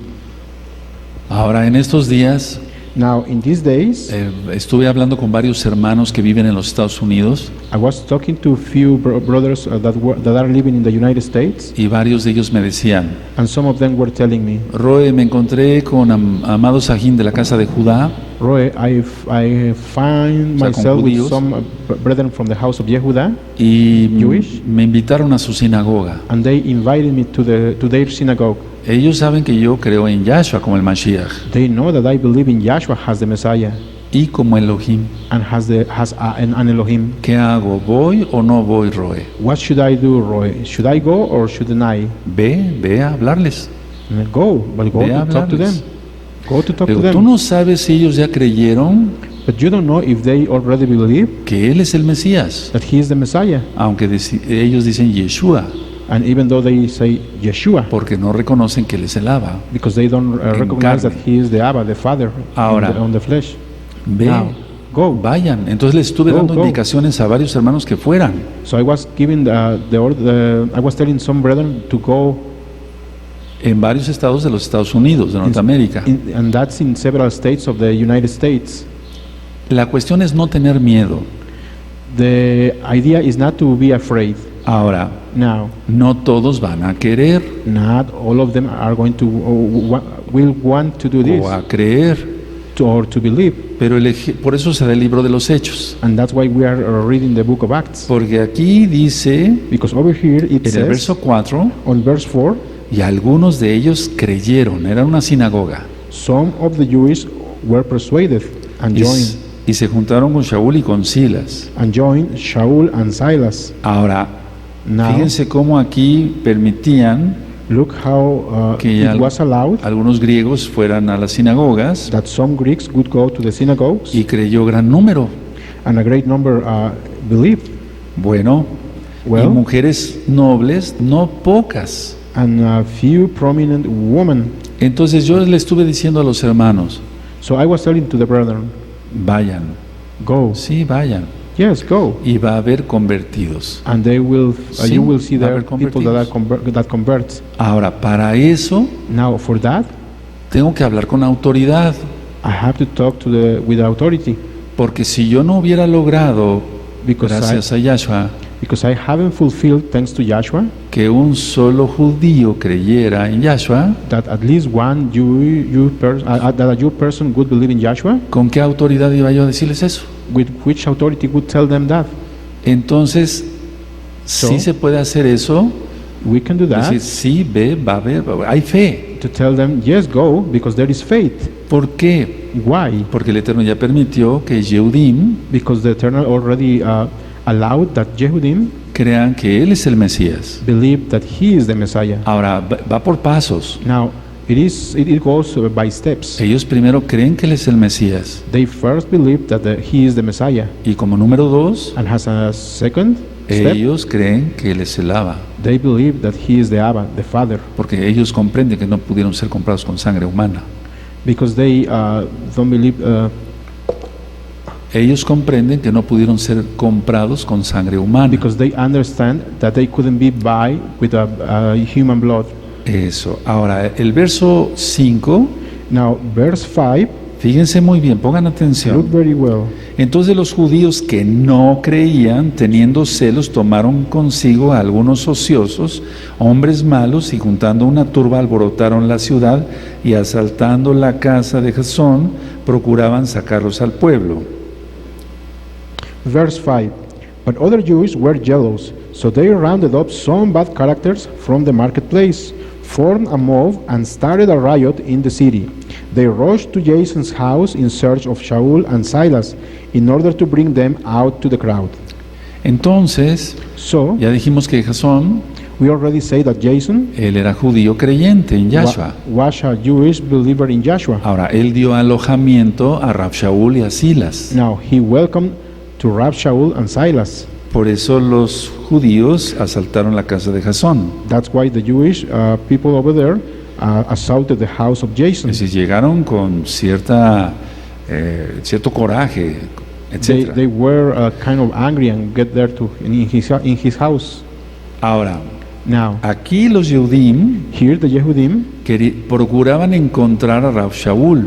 Ahora, en estos días,
Now, in these days,
estuve hablando con varios hermanos que viven en los Estados Unidos,
I was talking to a few brothers that are living in the United States,
y varios de ellos me decían,
and some of them were telling me,
Roe, me encontré con Amado Sajín de la casa de Judá,
Roy, I find
O sea, con
myself with
judíos.
some brethren from the house of Yehuda,
y
Jewish.
me invitaron a su sinagoga.
and they invited me to their synagogue.
Ellos saben que yo creo en Yahshua como el Mashiach
They know that I believe in Yahshua as the Messiah
y como Elohim.
and has an Elohim.
¿Qué hago? ¿Voy o no voy, Roe?
What should I do, Roy? Should I go or shouldn't I?
Ve a hablarles.
Go, but go
Ve a
to talk to them.
hablarles.
Go to talk to
Pero tú
them.
no sabes si ellos ya creyeron
But you don't know if they already believe
que Él es el Mesías,
that He is the Messiah.
aunque ellos dicen Yeshua,
And even though they say Yeshua,
porque no reconocen que Él es el Abba.
because they don't recognize that
carne.
He is the Abba, the Father,
Ahora.
on the flesh.
Ve,
Now, go.
vayan. Entonces les estuve
Go,
dando
go.
indicaciones a varios hermanos que fueran.
So I was giving I was telling some brethren to go,
En varios estados de los Estados Unidos, de Norteamérica.
and that's in several states of the United States.
La cuestión es no tener miedo.
The idea is not to be afraid.
Ahora,
Now,
no todos van a querer
not all of them are going to will want to do this
o a creer,
or to believe,
pero por eso se da el libro de los Hechos.
and that's why we are reading the book of Acts.
Porque aquí dice,
Because over here it
en el
says
verso 4,
on verse 4,
y algunos de ellos creyeron, era una sinagoga,
some of the Jews were persuaded and
y se juntaron con Shaul y con Silas.
joined Shaul and Silas.
Ahora,
Now,
fíjense cómo aquí permitían
look how
que
it was allowed
algunos griegos fueran a las sinagogas,
that some Greeks would go to the synagogues,
y creyó gran número.
and a great number believed.
Bueno, y
Well,
mujeres nobles, no pocas.
and a few prominent women.
Entonces yo le estuve diciendo a los hermanos,
So I was telling to the brethren,
vayan.
Go.
Sí, vayan.
Yes, go.
Y va a haber convertidos.
And they will,
Sí,
you will see
va a
there
haber
people that are
convertidos.
that convert.
Ahora, para eso
Now, for that,
tengo que hablar con autoridad,
I have to talk with the authority,
porque si yo no hubiera logrado,
because
gracias a Yahshua,
I haven't fulfilled, thanks to Joshua,
que un solo judío creyera en Yahshua,
that at least one that a Jew person would believe in Joshua.
¿con qué autoridad iba yo a decirles eso?
With which authority would tell them that?
Entonces,
So,
sí se puede hacer eso,
We can do that
decir, sí, ve, va a haber, hay fe.
to tell them, yes, go, because there is faith.
¿Por qué?
Why?
Porque el Eterno ya permitió que Yehudim
Because the Eternal already allowed that Yehudim
crean que Él es el Mesías.
believe that he is the Messiah.
Ahora, va por pasos.
Now, it goes by steps.
Ellos primero creen que Él es el Mesías.
They first believe that he is the Messiah.
Y como número dos,
And has a second step,
ellos creen que Él es el Abba.
they believe that he is the Abba, the Father.
Porque ellos comprenden que no pudieron ser comprados con sangre humana.
Because they don't believe,
Ellos comprenden que no pudieron ser comprados con sangre humana.
because they understand that they couldn't be bought with a human blood.
Eso. Ahora, el verso 5,
Now, verse 5,
fíjense muy bien, pongan
look
atención.
very well.
Entonces los judíos que no creían, teniendo celos, tomaron consigo a algunos ociosos, hombres malos, y juntando una turba alborotaron la ciudad y asaltando la casa de Jasón, procuraban sacarlos al pueblo.
Verse 5. But other Jews were jealous, so they rounded up some bad characters from the marketplace, formed a mob, and started a riot in the city. They rushed to Jason's house in search of Shaul and Silas, in order to bring them out to the crowd.
Entonces,
So,
ya dijimos que Jasón,
we already say that Jason
él era judío creyente en Yahshua.
was a Jewish believer in Joshua.
Ahora, él dio alojamiento a Rab Shaul y a Silas.
Now, he welcomed to Rab Shaul and Silas.
Por eso los judíos asaltaron la casa de Jasón.
That's why the Jewish people over there assaulted the house of Jason.
Es decir, llegaron con cierto coraje, etc.
They were kind of angry and get there in his house.
Ahora,
Now,
aquí los Yehudim
here the Yehudim
procuraban encontrar a Rab Shaul.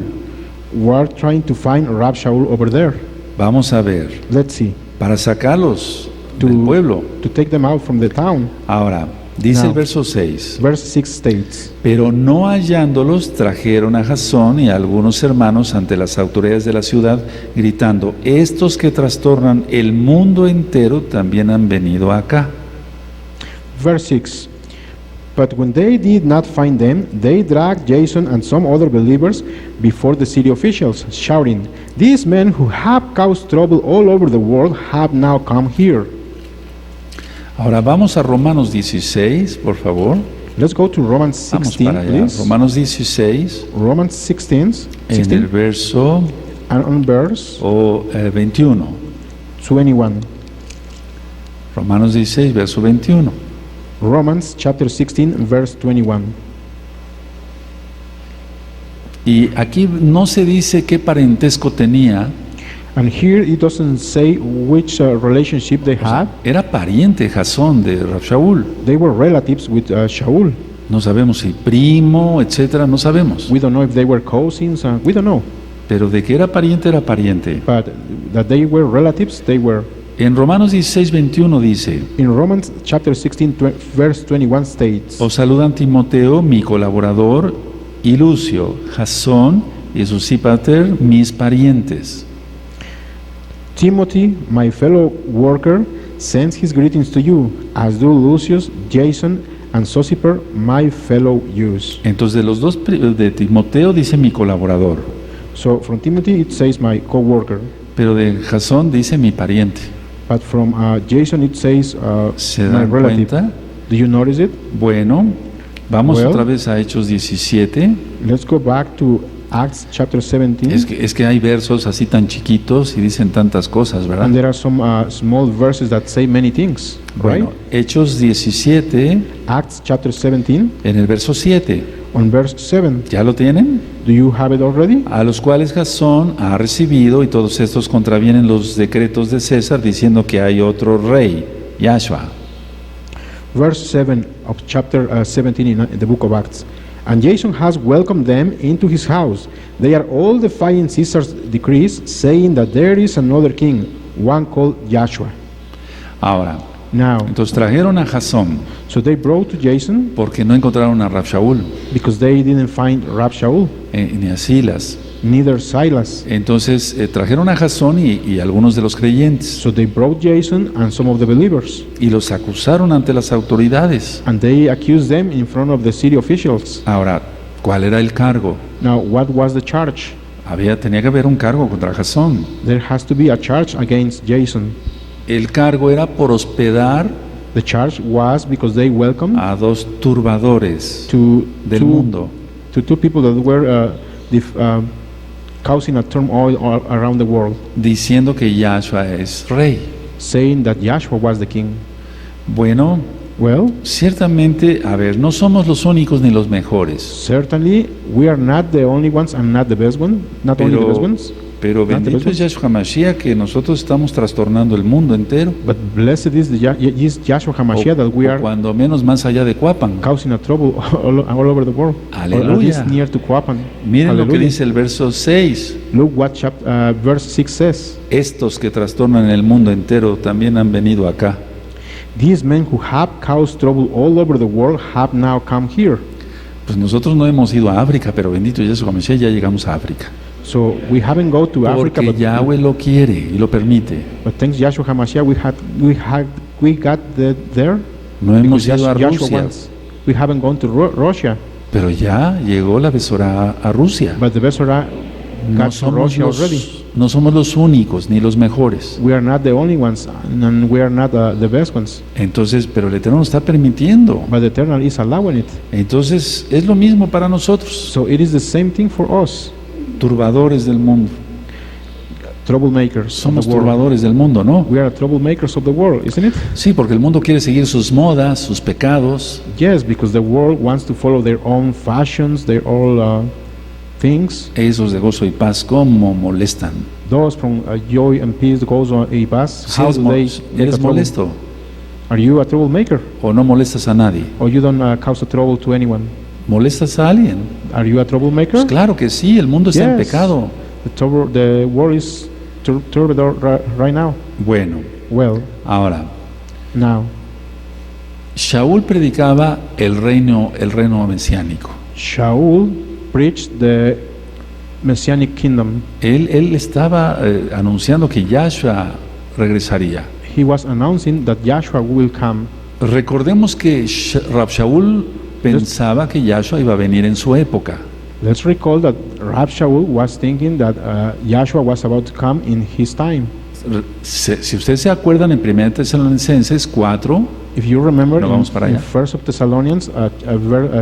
were trying to find Rab Shaul over there.
Vamos a ver,
Let's see.
para sacarlos
To-
del pueblo.
To take them out from the town.
Ahora, dice
Now.
el verso 6.
Verse 6 states,
Pero no hallándolos, trajeron a Jasón y a algunos hermanos ante las autoridades de la ciudad, gritando, estos que trastornan el mundo entero también han venido acá.
verse 6. But when they did not find them, they dragged Jason and some other believers before the city officials, shouting, "These men who have caused trouble all over the world have now come here."
Ahora vamos a Romanos 16, por favor.
Let's go to Romans
Vamos
16,
para allá.
please.
Romanos 16,
Romans 16,
en el verso
and on verse
21.
21.
Romanos 16, verso 21.
Romans chapter 16, verse 21.
Y aquí no se dice qué parentesco tenía.
And here it doesn't say which relationship they had.
Era pariente Jasón de Rab Shaul.
They were relatives with Shaul.
No sabemos si primo, etcétera, no sabemos.
We don't know if they were cousins. We don't know.
Pero de que era pariente.
But that they were relatives, they were.
En Romanos 16, 21 dice,
In Romans chapter 16, verse 21 states,
os saludan Timoteo, mi colaborador, y Lucio, Jasón y Sosípater, mis parientes.
Timothy, my fellow worker, sends his greetings to you, as do Lucius, Jason, and Sosipater, my fellow Jews.
Entonces de los dos, de Timoteo dice mi colaborador,
So from Timothy it says my co-worker,
pero de Jasón dice mi pariente.
but from Jason it says
¿Se
my
dan
relative.
cuenta?
Do you notice it?
Bueno, vamos
Well.
otra vez a Hechos 17.
Let's go back to Acts chapter 17.
Es que hay versos así tan chiquitos y dicen tantas cosas, ¿verdad?
And there are some small verses that say many things, right?
Bueno, Hechos 17,
Acts chapter 17,
en el verso 7.
on verse 7.
¿Ya lo tienen?
Do you have it already?
a los cuales Jasón ha recibido, y todos estos contravienen los decretos de César diciendo que hay otro rey, Yahshua.
Verse 7 of chapter 17 in the book of Acts. And Jason has welcomed them into his house. They are all defying Caesar's decrees, saying that there is another king, one called Joshua.
Ahora,
Now,
entonces trajeron a Jasón
so they brought to Jason
porque no encontraron a Rabshaul
because they didn't find Rab Shaul,
ni a Silas.
neither Silas.
Entonces trajeron a Jasón y algunos de los creyentes
So they brought Jason and some of the believers,
y los acusaron ante las autoridades.
and they accused them in front of the city officials.
Ahora, ¿cuál era el cargo?
Now, what was the charge?
Tenía que haber un cargo contra Jasón.
There has to be a charge against Jason.
El cargo era por hospedar
The charge was because they welcomed
a dos turbadores
to
del mundo.
two people that were causing a turmoil all around the world,
Diciendo que Yahshua es rey.
saying that Joshua was the king.
Bueno,
Well,
ciertamente, no somos los únicos ni los mejores.
certainly we are not the only ones and not the best one, not only the best ones,
Pero
Not the
bendito
best
es Yahshua Mashiach, que nosotros estamos trastornando el mundo entero.
but blessed is is Joshua HaMashiach that we
O
are
cuando menos más allá de Cuapan.
causing a trouble all over the world, or at
Aleluya.
least near to Kuapan.
Miren lo que
Hallelujah.
dice el verso 6.
Look what verse 6 says.
Estos que trastornan el mundo entero también han venido acá.
These men who have caused trouble all over the world have now come here.
Pues nosotros no hemos ido a África, pero bendito Yahshua Mashiach, ya llegamos a África.
So we haven't go to Africa,
Porque Yahweh lo quiere y lo permite.
but thanks Joshua HaMashiach we got there.
No hemos
because
ido a
Joshua
Rusia,
wants. We haven't gone to Russia,
pero ya llegó la Besorá a Rusia.
but the Besorah
No
got to Russia already.
no somos los únicos ni los mejores.
We are not the only ones, and we are not the best ones.
Entonces, pero el Eterno nos está permitiendo.
But the Eternal is allowing it.
Entonces, es lo mismo para nosotros,
So it is the same thing for us,
turbadores del mundo.
troublemakers.
Somos
of the world.
turbadores del mundo, ¿no?
We are troublemakers of the world, isn't it?
Sí, porque el mundo quiere seguir sus modas, sus pecados,
Yes, because the world wants to follow their own fashions, their own things.
esos de gozo y paz, ¿cómo molestan?
Those from joy and peace goes on a bus.
Si
How
eres,
do
mo-
they make a
eres
trouble?
molesto
Are you a troublemaker,
o no molestas a nadie.
or you don't cause a trouble to anyone?
¿Molestas a alguien?
Are you a troublemaker?
Pues claro que sí, el mundo está en
Yes.
pecado.
The world is turbid right now.
Bueno,
Well,
ahora,
now
Shaul predicaba el reino mesiánico.
Shaul preached the Messianic kingdom.
Él estaba anunciando que Yahshua regresaría.
He was announcing that Joshua will come.
Recordemos que Rab Shaul pensaba que Yahshua iba a venir en su época.
Let's recall that Rab Shaul was thinking that Joshua was about to come in his time.
Si ustedes se acuerdan, en 1 Tesalonicenses 4,
If you remember,
No, vamos para
in
allá.
1 of Thessalonians,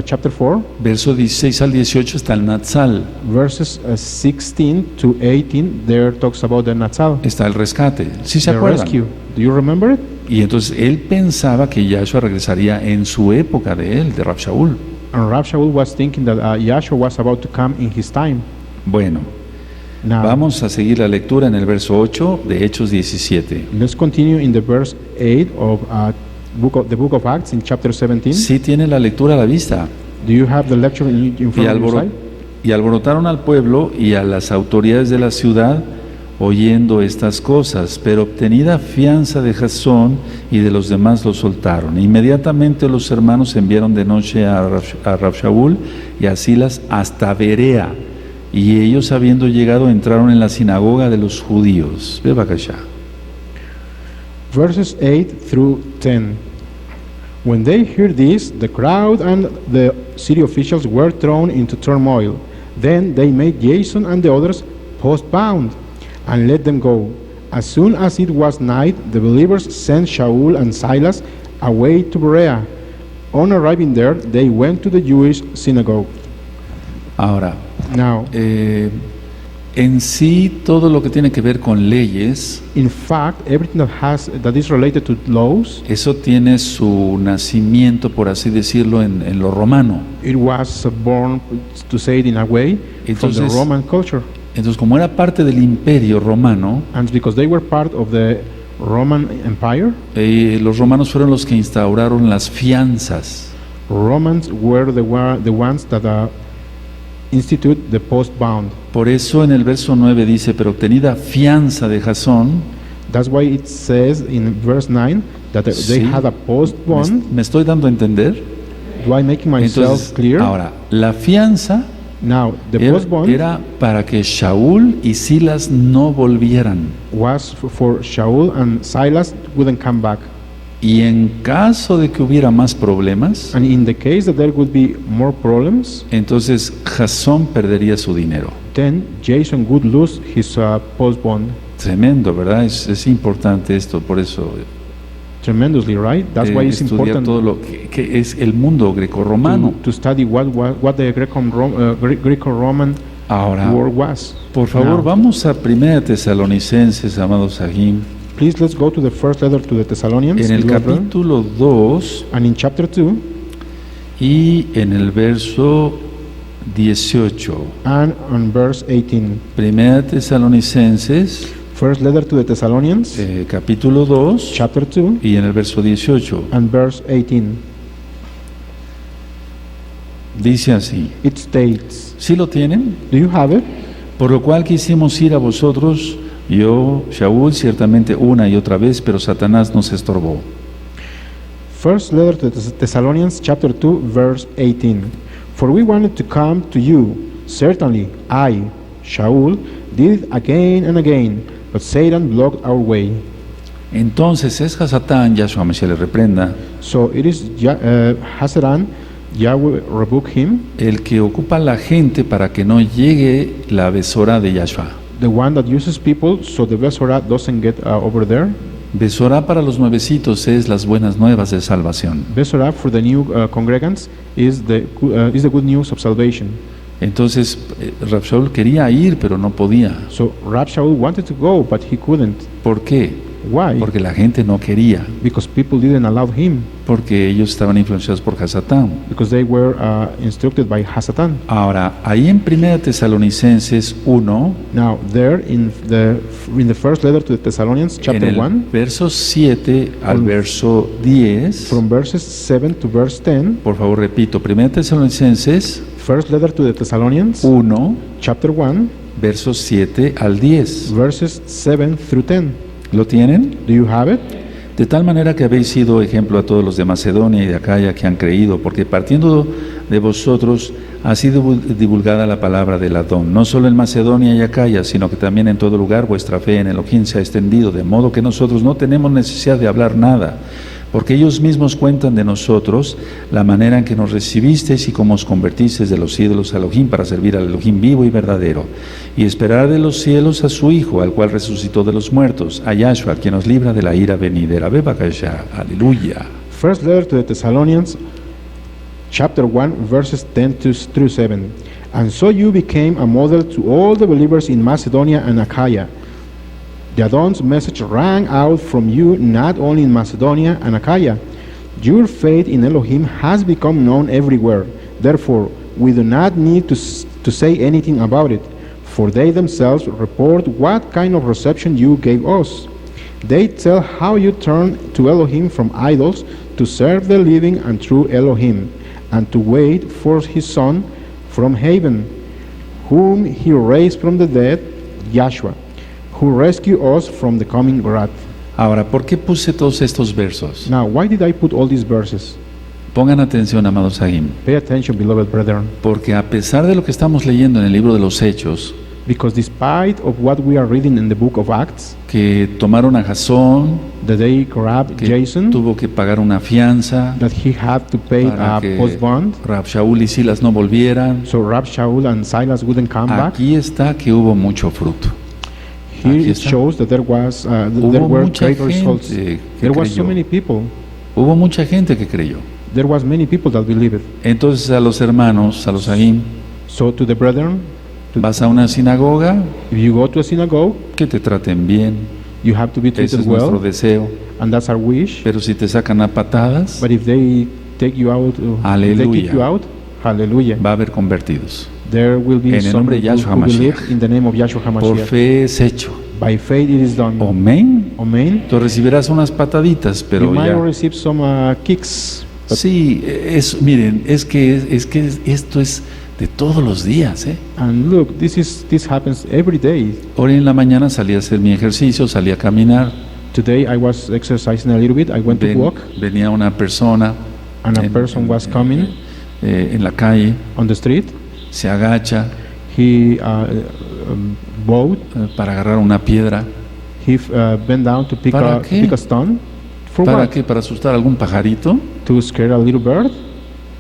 chapter 4,
verso 16 al 18, está el Natsal,
verses 16 to 18, there talks about the Natsal,
está el rescate. ¿Sí se
the
acuerdan?
rescue. Do you remember it?
Y entonces él pensaba que Yahshua regresaría en su época de él, de Rab Shaul.
And Rab Shaul was thinking that Joshua was about to come in his time.
Bueno,
Now,
vamos a seguir la lectura en el verso 8 de Hechos 17.
let's continue in the verse 8 of the book of Acts in chapter 17.
Sí tiene la lectura a la vista.
Do you have the lecture in
Y,
front of your side?
y alborotaron al pueblo y a las autoridades de la ciudad oyendo estas cosas, pero obtenida fianza de Jasón y de los demás lo soltaron. Inmediatamente los hermanos enviaron de noche a Rab Shaul y a Silas hasta Berea, y ellos habiendo llegado entraron en la sinagoga de los judíos. Ve Bakashá.
Verses 8 through 10. When they heard this, the crowd and the city officials were thrown into turmoil. Then they made Jason and the others postbound and let them go. As soon as it was night, the believers sent Shaul and Silas away to Berea. On arriving there, they went to the Jewish synagogue.
Ahora,
Now,
En sí, todo lo que tiene que ver con leyes,
In fact, everything that is related to laws,
eso tiene su nacimiento, por así decirlo, en lo romano.
it was born, to say it in a way, from the
Entonces-
Roman culture.
Entonces, como era parte del imperio romano,
And because they were part of the Roman Empire,
los romanos fueron los que instauraron las fianzas.
Romans were the ones that institute the post-bond.
Por eso en el verso 9 dice, pero obtenida fianza de Jasón,
That's why it says in verse 9 that they
Sí.
had a post-bond.
¿me estoy dando a entender?
Do I making myself
Entonces,
clear?
ahora, la fianza
Now, the
era,
post-bond
era para que Shaul y Silas no volvieran.
was for Shaul and Silas wouldn't come back.
Y en caso de que hubiera más problemas,
And in the case that there would be more problems,
entonces Jasón perdería su dinero.
then Jason would lose his post-bond
Tremendo, ¿verdad? Es importante esto, por eso
tremendously, right? That's why it's
estudiar
important
todo lo que es el mundo grecorromano.
to study what the Greco-Roman
Ahora,
war was.
por favor,
Now,
vamos a 1 Tesalonicenses, amados Sahim,
please let's go to the first letter to the Thessalonians.
en el
beloved brethren.
capítulo 2
And in chapter 2
y en el verso 18.
and on verse 18.
1 Tesalonicenses,
First letter to the Thessalonians,
capítulo 2
chapter 2
y en el verso 18.
and verse 18.
Dice así,
It states,
¿sí lo tienen?
do you have it?
Por lo cual quisimos ir a vosotros, yo, Shaul, ciertamente una y otra vez, pero Satanás nos estorbó.
First letter to the Thessalonians, chapter 2, verse 18. For we wanted to come to you, certainly I, Shaul, did it again and again, but Satan blocked our way.
Entonces es Hasatán, Yahshua Mashiach le reprenda,
So it is Hazaran, Yahweh rebuked him,
el que ocupa la gente para que no llegue la besora de Yahshua.
the one that uses people so the Besorah doesn't get over there.
Besora para los nuevecitos es las buenas nuevas de salvación.
Besorah for the new congregants is the good news of salvation.
Entonces Rab Shaul quería ir, pero no podía.
So Rab Shaul wanted to go, but he couldn't.
¿Por qué?
Why?
Porque la gente no quería,
Because people didn't allow him,
porque ellos estaban influenciados por Hasatán.
because they were instructed by Hasatan.
Ahora, ahí en 1 Tesalonicenses 1,
Now, there in the first letter to the Thessalonians,
en
chapter
el
1,
verso 7 al
From-
verso 10,
from verses 7 to verse 10,
por favor repito, 1 Tesalonicenses
first letter to the Thessalonians,
1,
chapter 1,
versos 7 al 10.
verses 7 through 10.
¿Lo tienen?
Do you have it?
De tal manera que habéis sido ejemplo a todos los de Macedonia y de Acaya que han creído, porque partiendo de vosotros ha sido divulgada la palabra del Adón, no solo en Macedonia y Acaya, sino que también en todo lugar vuestra fe en Elohim se ha extendido, de modo que nosotros no tenemos necesidad de hablar nada, porque ellos mismos cuentan de nosotros la manera en que nos recibisteis y cómo os convertisteis de los ídolos a Elohim para servir al Elohim vivo y verdadero, y esperar de los cielos a su Hijo, al cual resucitó de los muertos, a Yahshua, quien nos libra de la ira venidera. Bebakasha, aleluya.
First letter to the Thessalonians, chapter 1, verses 10 through 7. And so you became a model to all the believers in Macedonia and Achaia. The Adon's message rang out from you not only in Macedonia and Achaia. Your faith in Elohim has become known everywhere. Therefore, we do not need to say anything about it, for they themselves report what kind of reception you gave us. They tell how you turned to Elohim from idols to serve the living and true Elohim, and to wait for his Son from heaven, whom he raised from the dead, Yahshua, who rescued us from the coming wrath.
Ahora, ¿por qué puse todos estos versos?
Now, why did I put all these verses?
Pongan atención, amados Sahim,
Pay attention, beloved brethren,
porque a pesar de lo que estamos leyendo en el libro de los Hechos,
because despite of what we are reading in the book of Acts,
que tomaron a Jasón,
that they grabbed
que
Jason,
tuvo que pagar una fianza
that he had to pay
para
a
que
post-bond,
Rab Shaul y Silas no volvieran.
so Rab Shaul and Silas wouldn't come back.
Aquí está que hubo mucho fruto.
Here
Aquí
it
está.
shows that there
Hubo
were
mucha
great results.
gente que
There was so
creyó.
many people.
Hubo mucha gente que creyó.
There was many people that believed it.
Entonces a los hermanos, a los Sahim,
So to the brethren,
Vas a una sinagoga,
If you go to a synagogue,
que te traten bien,
you have to be
ese
treated
es nuestro
well,
deseo.
and that's our wish.
Pero si te sacan a patadas,
But if they take you out, if they kick
Aleluya.
you out, hallelujah,
va a haber convertidos.
there will be
En el
some
nombre de
people
Yahshua
who believe
Hamashiach.
in the name of Yahshua
Por
HaMashiach.
fe es hecho.
By faith it is done.
Amén.
Amen.
Tú recibirás unas pataditas,
You
pero
might
ya.
receive some kicks. But,
Sí, miren, es que esto es de todos los días, ¿eh?
and look, this happens every day.
Hoy en la mañana salí a hacer mi ejercicio, salí a caminar.
Today I was exercising a little bit. I went to walk,
Venía una persona
and a
en-
person was coming
en la calle,
on the street.
se agacha
He bowed.
para agarrar una piedra.
He bent down to pick
¿Para
a
qué?
pick a stone. For
¿Para
what?
qué? ¿Para asustar a algún pajarito?
To scare a little bird.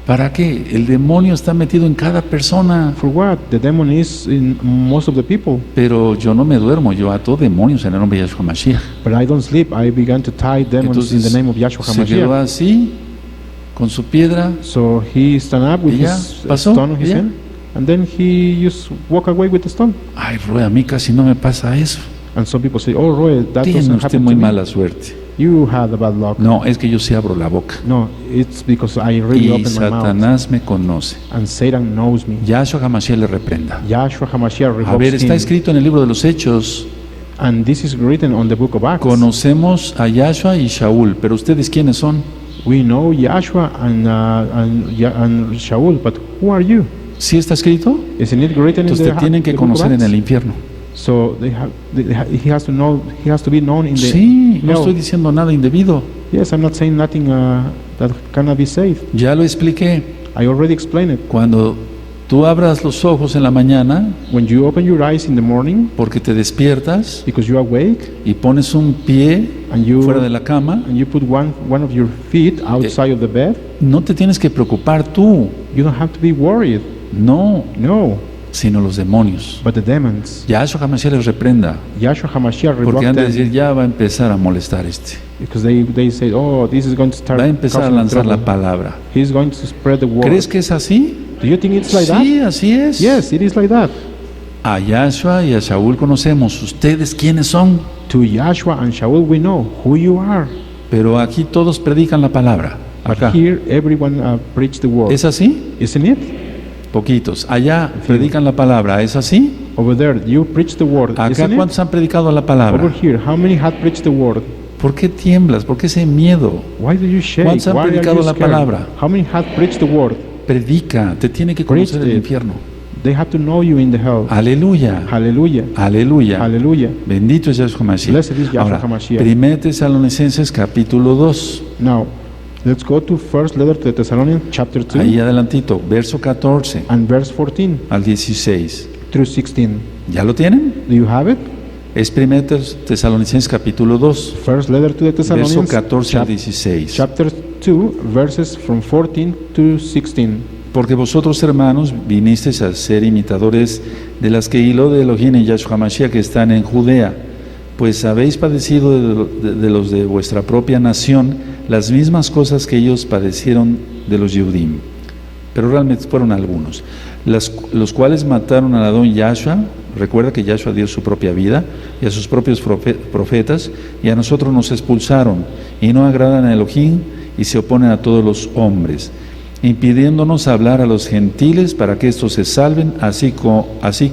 ¿Para qué? El demonio está metido en cada persona.
For what? The demon is in most of the people.
Pero yo no me duermo, yo ato demonios en el nombre de Yahshua Mashiach.
But I don't sleep. I began to tie demons in the name of Yahshua
se quedó
HaMashiach.
así, con su piedra.
So he stand up with
¿Y ya?
his
¿Pasó?
stone on his
¿Y ya?
hand, and then he just walk away with the stone.
Ay, Roy, a mí casi no me pasa eso.
And some people say, "Oh, Roy, that
Tiene
doesn't
usted
happen
muy
to me.
mala suerte.
You had a bad luck."
No, es que yo sí abro la boca.
No, it's because I really
Y
open my mouth,
Satanás me conoce.
and Satan knows me.
Yahshua Hamashiach le reprenda.
Yahshua HaMashiach
A
revokes
ver, está
him.
escrito en el libro de los Hechos.
And this is written on the book of Acts.
Conocemos a Yahshua y Shaul, pero ¿ustedes quiénes son?
We know Yahshua and Shaul, but who are you?
¿Sí está escrito?
Isn't it written in
Entonces te tienen que
the book of
conocer en
Acts?
el infierno.
So he has to know. He has to be known in the.
Sí, no
hell.
estoy diciendo nada indebido.
Yes, I'm not saying nothing that cannot be saved.
Ya lo expliqué.
I already explained it.
Cuando tú abras los ojos en la mañana,
When you open your eyes in the morning
porque te despiertas
because you awake
y pones un pie
and you
fuera de la cama,
put one of your feet outside of the bed,
no te tienes que preocupar tú,
you don't have to be worried.
no,
No,
sino los demonios.
but the demons.
Yahshua Hamashiach les reprenda,
Yahshua HaMashiach
porque
revoked
han de
them
decir, ya va a empezar a molestar
because they say, "Oh, this is going to start
va a empezar a
causing
lanzar la
trouble.
palabra.
He's going to spread the word."
¿Crees que es así?
Do you think it's like that?
Sí, así es.
Yes, it is like that.
A Yahshua y a Shaul conocemos. ¿Ustedes quiénes son?
To Yahshua and Shaul we know who you are.
Pero aquí todos predican la palabra.
But
Acá.
here everyone preach the word.
¿Es así?
Isn't it?
Poquitos. Allá predican la palabra. ¿Es así?
Over there, you preach the word.
Acá,
Isn't it?
¿cuántos han predicado la
Over
palabra?
here, how many had preached the word?
¿Por qué tiemblas? ¿Por qué ese miedo?
Why do you shake?
¿Cuántos han
Why are
predicado
you
la
scared?
palabra?
How many had preached the word?
Predica. Te tiene que conocer el
Preach it.
infierno.
They have to know you in the hell.
Aleluya.
Hallelujah.
Aleluya.
Hallelujah.
Bendito es Yahshua Mashiach.
Blessed is Yahshua
Ahora,
HaMashiach.
1 Tesalonicenses capítulo 2.
Now, let's go to first letter to the Thessalonians, chapter 2,
Ahí adelantito, verso 14
and verse 14
al 16.
through 16.
¿Ya lo tienen?
Do you have it?
Es 1 Tesalonicenses capítulo 2,
First letter to the
verso
Thessalonians,
14 al 16.
chapter 2, verses from 14 to 16.
Porque vosotros, hermanos, vinisteis a ser imitadores de las que hiló de Elohim y Yahshua Mashiach que están en Judea, pues habéis padecido de los de vuestra propia nación las mismas cosas que ellos padecieron de los Yehudim. Pero realmente fueron algunos, los cuales mataron al Adón Yahshua. Recuerda que Yahshua dio su propia vida y a sus propios profetas, y a nosotros nos expulsaron, y no agradan a Elohim y se oponen a todos los hombres, impidiéndonos hablar a los gentiles para que estos se salven, así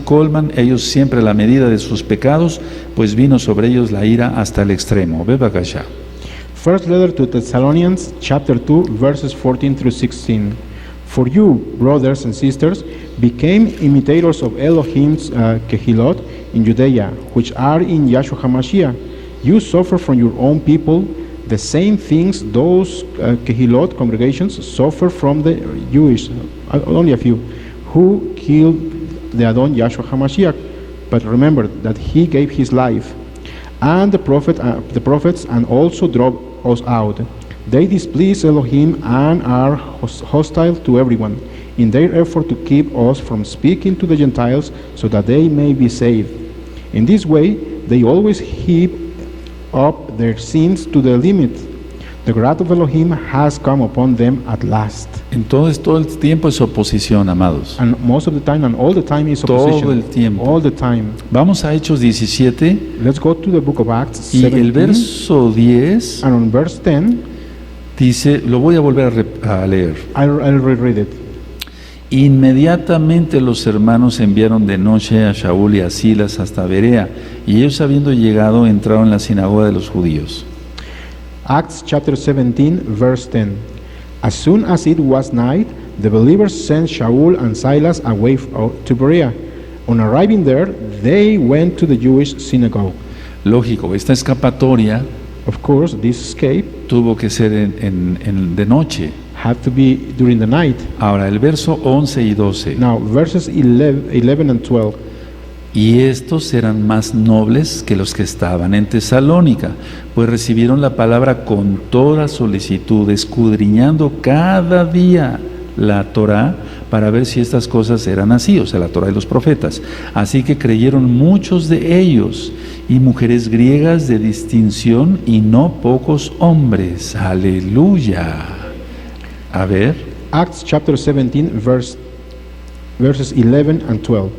colman ellos siempre la medida de sus pecados, pues vino sobre ellos la ira hasta el extremo. Ve Bakasha.
First letter to Thessalonians, chapter 2, verses 14 through 16. For you, brothers and sisters, became imitators of Elohim's Kehilot in Judea, which are in Yahshua HaMashiach. You suffer from your own people the same things those Kehilot congregations suffer from the Jewish, only a few, who killed the Adon Yahshua HaMashiach. But remember that he gave his life, and the prophets, and also drove us out. They displease Elohim and are hostile to everyone, in their effort to keep us from speaking to the Gentiles so that they may be saved. In this way, they always heap up their sins to the limit. The wrath of Elohim has come upon them at last.
Entonces todo el tiempo es oposición, amados.
And most of the time and all the time is
Todo
opposition.
el tiempo.
All the time.
Vamos a Hechos 17
Let's go to the book of Acts
y
17.
el verso 10
And on verse 10,
dice, lo voy a volver a leer.
I'll reread it.
Inmediatamente los hermanos enviaron de noche a Shaul y a Silas hasta Berea, y ellos habiendo llegado entraron en la sinagoga de los judíos.
Acts chapter 17, verse 10. As soon as it was night, the believers sent Shaul and Silas away to Berea. On arriving there, they went to the Jewish synagogue.
Lógico, esta escapatoria
Of course, this escape
tuvo que ser de noche.
had to be during the night.
Ahora, el verso 11 y 12.
Now, verses 11 and 12.
Y estos eran más nobles que los que estaban en Tesalónica, pues recibieron la palabra con toda solicitud, escudriñando cada día la Torá para ver si estas cosas eran así, o sea, la Torá y los profetas. Así que creyeron muchos de ellos, y mujeres griegas de distinción, y no pocos hombres. Aleluya. A ver.
Acts chapter 17, verses 11 and 12.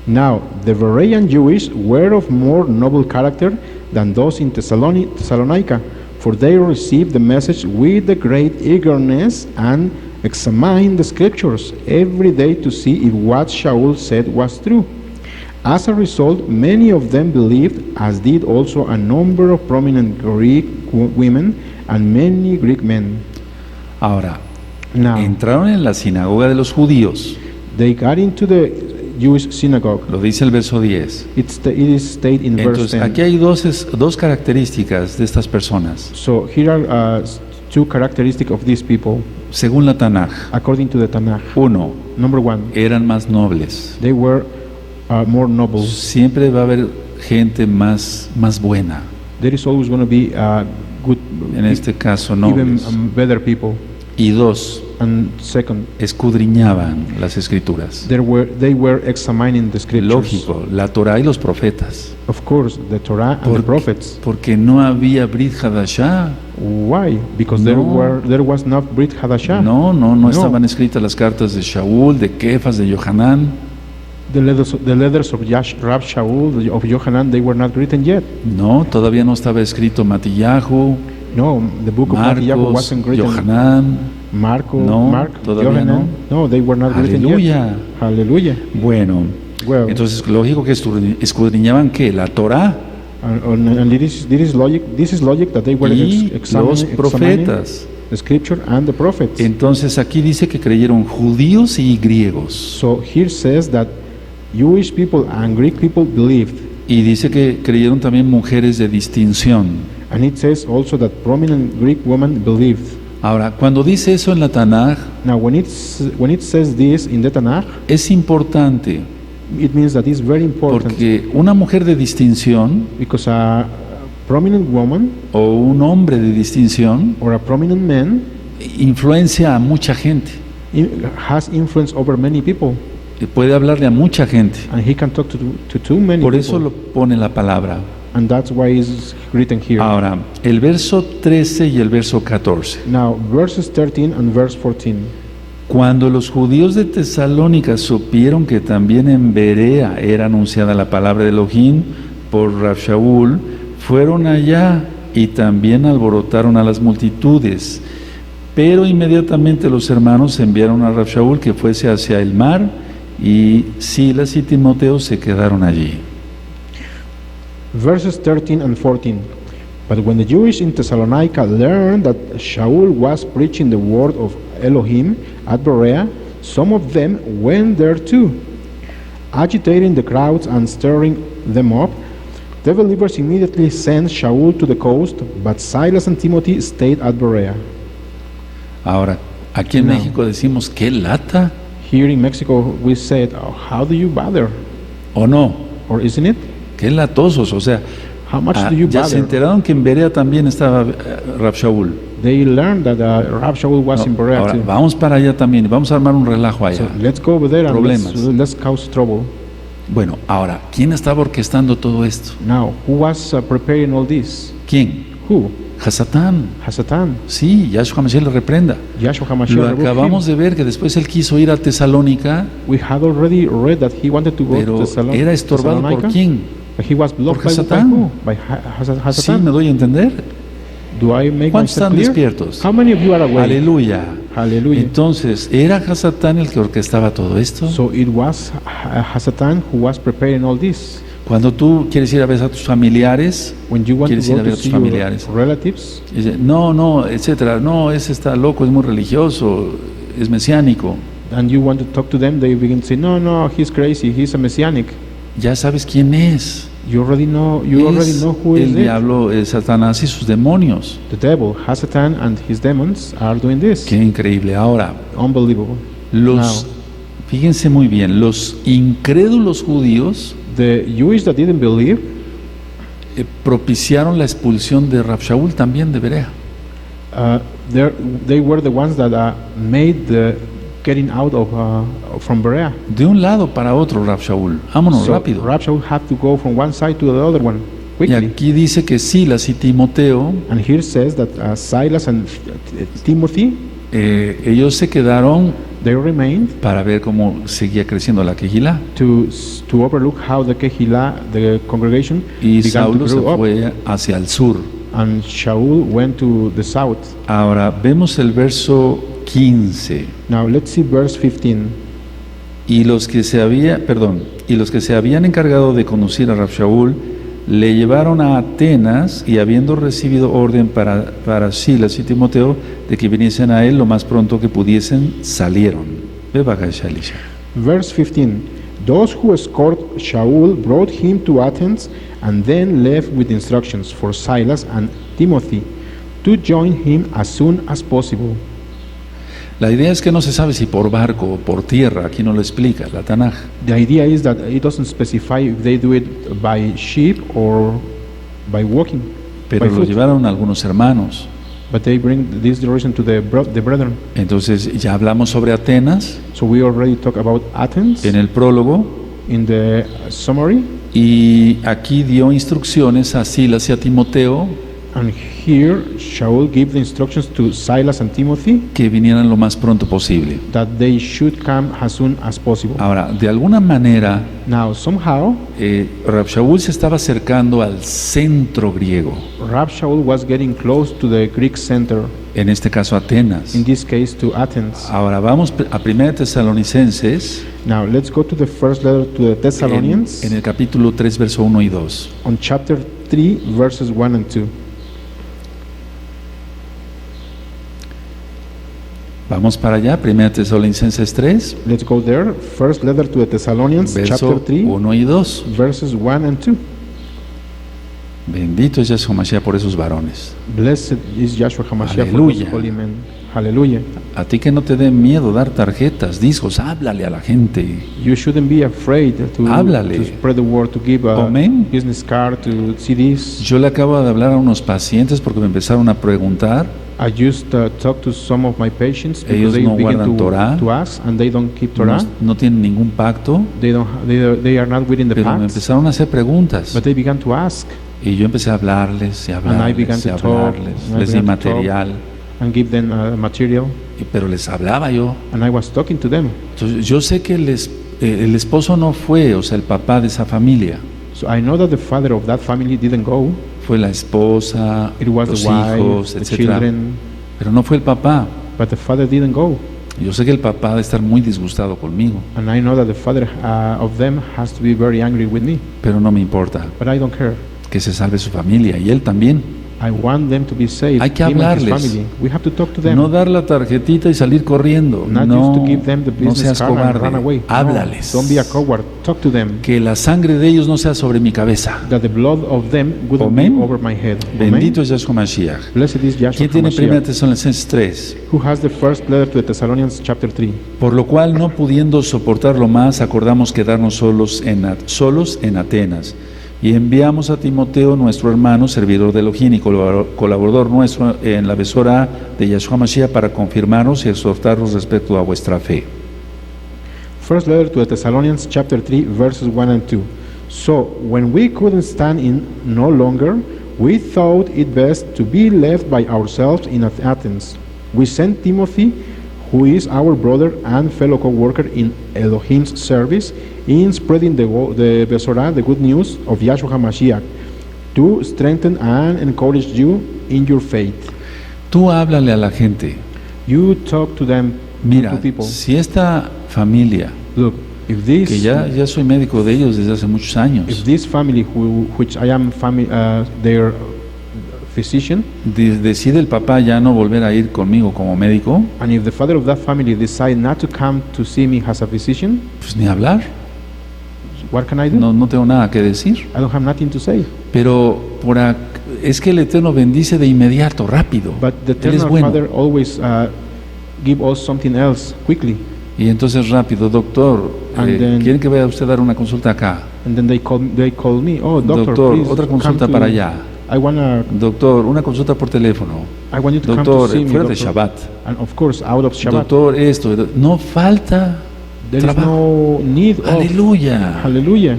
Now, the Berean Jews were of more noble character than those in Thessalonica, for they received the message with a great eagerness and examined the scriptures every day to see if what Shaul said was true. As a result, many of them believed, as did also a number of prominent Greek women and many Greek men.
Ahora,
Now,
entraron en la sinagoga de los judíos.
they got into the Jewish synagogue.
Lo dice el verso 10.
It is stated in verse
Entonces,
10.
aquí hay dos características de estas personas,
So here are two characteristics of these people,
según la Tanaj.
according to the Tanakh.
Uno,
Number one,
eran más nobles.
they were more noble.
Siempre va a haber gente más buena,
There is always going to be good,
en este caso
even
nobles.
better people.
Y dos,
And second,
escudriñaban las escrituras.
they were examining the scriptures.
Lógico, la Torá y los profetas.
Of course, the Torah and the
Porque,
prophets.
porque no había Brit Hadashah.
Why? Because there was not Brit Hadashah.
No estaban escritas las cartas de Shaul, de Kefas, de Yohanan.
The letters of Rab Shaul, of Yohanan, they were not written yet.
No, todavía no estaba escrito Matillahu,
No, the book of Matthew
Marcos,
wasn't written.
Yohanan.
Mark,
todavía
Yohanan. No, they were not written
Aleluya.
yet. Hallelujah.
Bueno,
Well,
entonces lógico que escudriñaban ¿qué? La Torá
and this is logic that they were
y los
examining
profetas.
the scripture and the prophets.
Entonces aquí dice que creyeron judíos y griegos.
So here says that Jewish people and Greek people believed,
Y dice que creyeron también mujeres de distinción.
and it says also that prominent Greek women believed.
Ahora, cuando dice eso en la Tanaj,
Now, when it says this in the Tanakh,
es importante
it means that it's very important
porque una mujer de distinción
because a prominent woman
o un hombre de distinción
or a prominent man
influencia a mucha gente.
has influence over many people,
Puede hablarle a mucha gente.
and he can talk to too many
Por
people.
eso lo pone la palabra.
And that's why it's written here.
Ahora, el verso 13 y el verso 14.
Now, verses 13 and verse 14.
Cuando los judíos de Tesalónica supieron que también en Berea era anunciada la palabra de Elohim por Rab Shaul, fueron allá y también alborotaron a las multitudes. Pero inmediatamente los hermanos enviaron a Rab Shaul que fuese hacia el mar, y Silas y Timoteo se quedaron allí.
Verses 13 and 14. But when the Jews in Thessalonica learned that Shaul was preaching the word of Elohim at Berea, some of them went there too. Agitating the crowds and stirring them up, the believers immediately sent Shaul to the coast, but Silas and Timothy stayed at Berea.
Ahora, aquí en
No.
México decimos, ¿qué lata?
Here in Mexico, we said, oh, how do you bother?
¿O no?
Or isn't it?
Qué latosos, o sea,
How much do you
ya se
bother?
enteraron que en Berea también estaba Rab Shaul.
They learned that Rab Shaul was
No,
in Berea
ahora
too.
vamos para allá también, vamos a armar un relajo allá.
So let's go over there and
Problemas.
let's cause trouble.
Bueno, ahora, ¿quién estaba orquestando todo esto?
Now, who was preparing all this?
¿Quién?
Who?
Hasatán.
Hasatan.
Sí, Yahshua Mashiach le reprenda.
Yahshua
Lo
HaMashiach rebuked
acabamos
him.
de ver que después él quiso ir a Tesalónica,
We had already read that he wanted to go
pero
to
era estorbado por
Thessalonica.
quién.
But he was blocked
Por
by
Hasatán.
who? By
Sí,
Hasatan.
me doy a entender.
Do I make
¿Cuántos
myself
están
clear?
despiertos?
How many of you are awake?
Aleluya.
Hallelujah.
Entonces, ¿era Hasatán el que orquestaba todo esto?
So it was Hasatan who was preparing all this.
Cuando tú quieres ir a ver a tus familiares,
When you want
quieres
to
ir
go
a ver
to
a tus
see your
familiares,
relatives,
y dice, no, etcétera, no, ese está loco, es muy religioso, es mesiánico.
and you want to talk to them, they begin to say, no, he's crazy, he's a messianic.
Ya sabes quién es.
You already know
Es
who is
el
it.
diablo, es Satanás y sus demonios.
The devil, Hasatan, and his demons are doing this.
Qué increíble. Ahora,
Unbelievable.
los, fíjense muy bien, los incrédulos judíos
The Jewish that didn't believe,
propiciaron la expulsión de Rab Shaul también de Berea.
they were the ones that made the getting out of from Berea.
De un lado para otro, Rab Shaul. Vámonos
So
rápido.
Rab Shaul had to go from one side to the other one
Y
quickly.
aquí dice que Silas y Timoteo,
And here says that Silas and Timothy,
ellos se quedaron
they remained
para ver cómo seguía creciendo la quejilá.
to overlook how the Kehillah, the congregation,
Y
began to
Saulo se
grow up.
fue hacia el sur.
And Shaul went to the south.
Ahora, vemos el verso 15.
Now let's see verse 15.
Y los que se habían encargado de conducir a Rab Shaul le llevaron a Atenas, y habiendo recibido orden para Silas y Timoteo de que viniesen a él lo más pronto que pudiesen, salieron. Ve baja, Shalisha.
Verse 15. Those who escort Shaul brought him to Athens and then left with instructions for Silas and Timothy to join him as soon as possible.
La idea es que no se sabe si por barco o por tierra, aquí no lo explica la Tanaj.
The idea is that it doesn't specify if they do it by ship or by walking,
Pero
by
lo
foot.
llevaron algunos hermanos.
But they bring this direction to the brethren.
Entonces ya hablamos sobre Atenas
So we already talked about Athens
en el prólogo,
in the summary,
y aquí dio instrucciones a Silas y a Timoteo
and here Shaul gave the instructions to Silas and Timothy
que vinieran lo más pronto posible.
that they should come as soon as possible.
Ahora, de alguna manera,
Now somehow
Rab Shaul se estaba acercando al centro griego,
Rab Shaul was getting close to the Greek center,
en este caso Atenas.
in this case to Athens.
Ahora vamos a 1 Tesalonicenses,
Now let's go to the first letter to the Thessalonians
en el capítulo 3, verso 1 y 2.
on chapter 3 verses 1 and 2.
Vamos para allá, 1 Tesalonicenses 3,
Let's go there. First letter to the Thessalonians, chapter
verso
3,
1 y 2.
verses 1 and 2.
Bendito es Yahshua Mashiach por esos varones.
Blessed is Joshua HaMashiach for
Aleluya.
those holy men. Hallelujah.
A ti que no te dé miedo dar tarjetas, discos, háblale a la gente.
You shouldn't be afraid
Háblale.
to spread the word, to give a
Amén.
business card, to CDs.
Yo le acabo de hablar a unos pacientes porque me empezaron a preguntar.
I just talked to some of my patients because
Ellos
they
no
begin
guardan Torah.
to ask and they don't keep
No,
Torah.
no tienen ningún pacto,
They are not within the
pero me
pact,
empezaron a hacer preguntas.
but they began to ask
Y yo empecé a hablarles y
And I began
hablarles y
to talk,
hablarles.
and I
Les di
began to talk.
material,
and give them material,
pero les hablaba yo.
and I was talking to them.
Entonces, yo sé que el esposo no fue, o sea, el papá de esa familia.
So I know that the father of that family didn't go.
Fue la esposa,
It was
los
the wife,
hijos,
the
etc.
children,
Pero no fue el papá.
but the father didn't go.
Yo sé que el papá debe estar muy disgustado conmigo,
And I know that the father of them has to be very angry with me,
pero no me importa
but I don't care.
que se salve su familia y él también.
I want them to be saved.
Hay que
him and his
hablarles.
family. We have to talk to them.
No dar la tarjetita y salir corriendo.
Not
No,
just to give them the
no
business
seas
card and run
cobarde.
away.
Háblales.
No, don't be a coward. Talk to them.
Que la sangre de ellos no sea sobre mi cabeza.
That the blood of them wouldn't
Amén.
be over my head.
Bendito es Yahshua Mashiach.
Blessed is Yahshua
¿Quién tiene 1
HaMashiach,
Tesalonicenses 3?
who has the first letter to the Thessalonians chapter 3.
Por lo cual, no pudiendo soportarlo más, acordamos quedarnos solos en Atenas. Y enviamos a Timoteo, nuestro hermano, servidor de Elohim y colaborador nuestro en la besora de Yahshua Mashiach, para confirmarnos y exhortarnos respecto a vuestra fe.
First letter to the Thessalonians chapter 3 verses 1 and 2. So when we couldn't stand in no longer, we thought it best to be left by ourselves in Athens. We sent Timothy, who is our brother and fellow co-worker in Elohim's service, in spreading the Besorah, the good news of Yahshua HaMashiach, to strengthen and encourage you in your faith.
Tú háblale a la gente.
You talk to them,
Mira,
to people.
si esta familia,
Look, if this,
que ya soy médico de ellos desde hace muchos
if
años,
this family, which I am their physician,
decide el papá ya no volver a ir conmigo como médico,
and if the father of that family decide not to come to see me as a physician,
pues ni hablar,
what can I do?
no tengo nada que decir.
I don't have nothing to say.
Pero es que el Eterno bendice de inmediato, rápido.
But the
Él es
eternal
bueno.
Father always give us something else quickly.
Y entonces rápido, doctor,
And then-
¿quieren que vaya usted a dar una consulta acá?
And then they call me, oh doctor,
Doctor,
please
otra
come
consulta
to-
para allá.
I want
Doctor, una consulta por teléfono.
you to come
Doctor,
to see me,
fuera de
doctor.
Shabbat.
And of course, out of Shabbat.
Doctor, esto, no falta
There
trabajo.
is no need of.
Aleluya.
Hallelujah.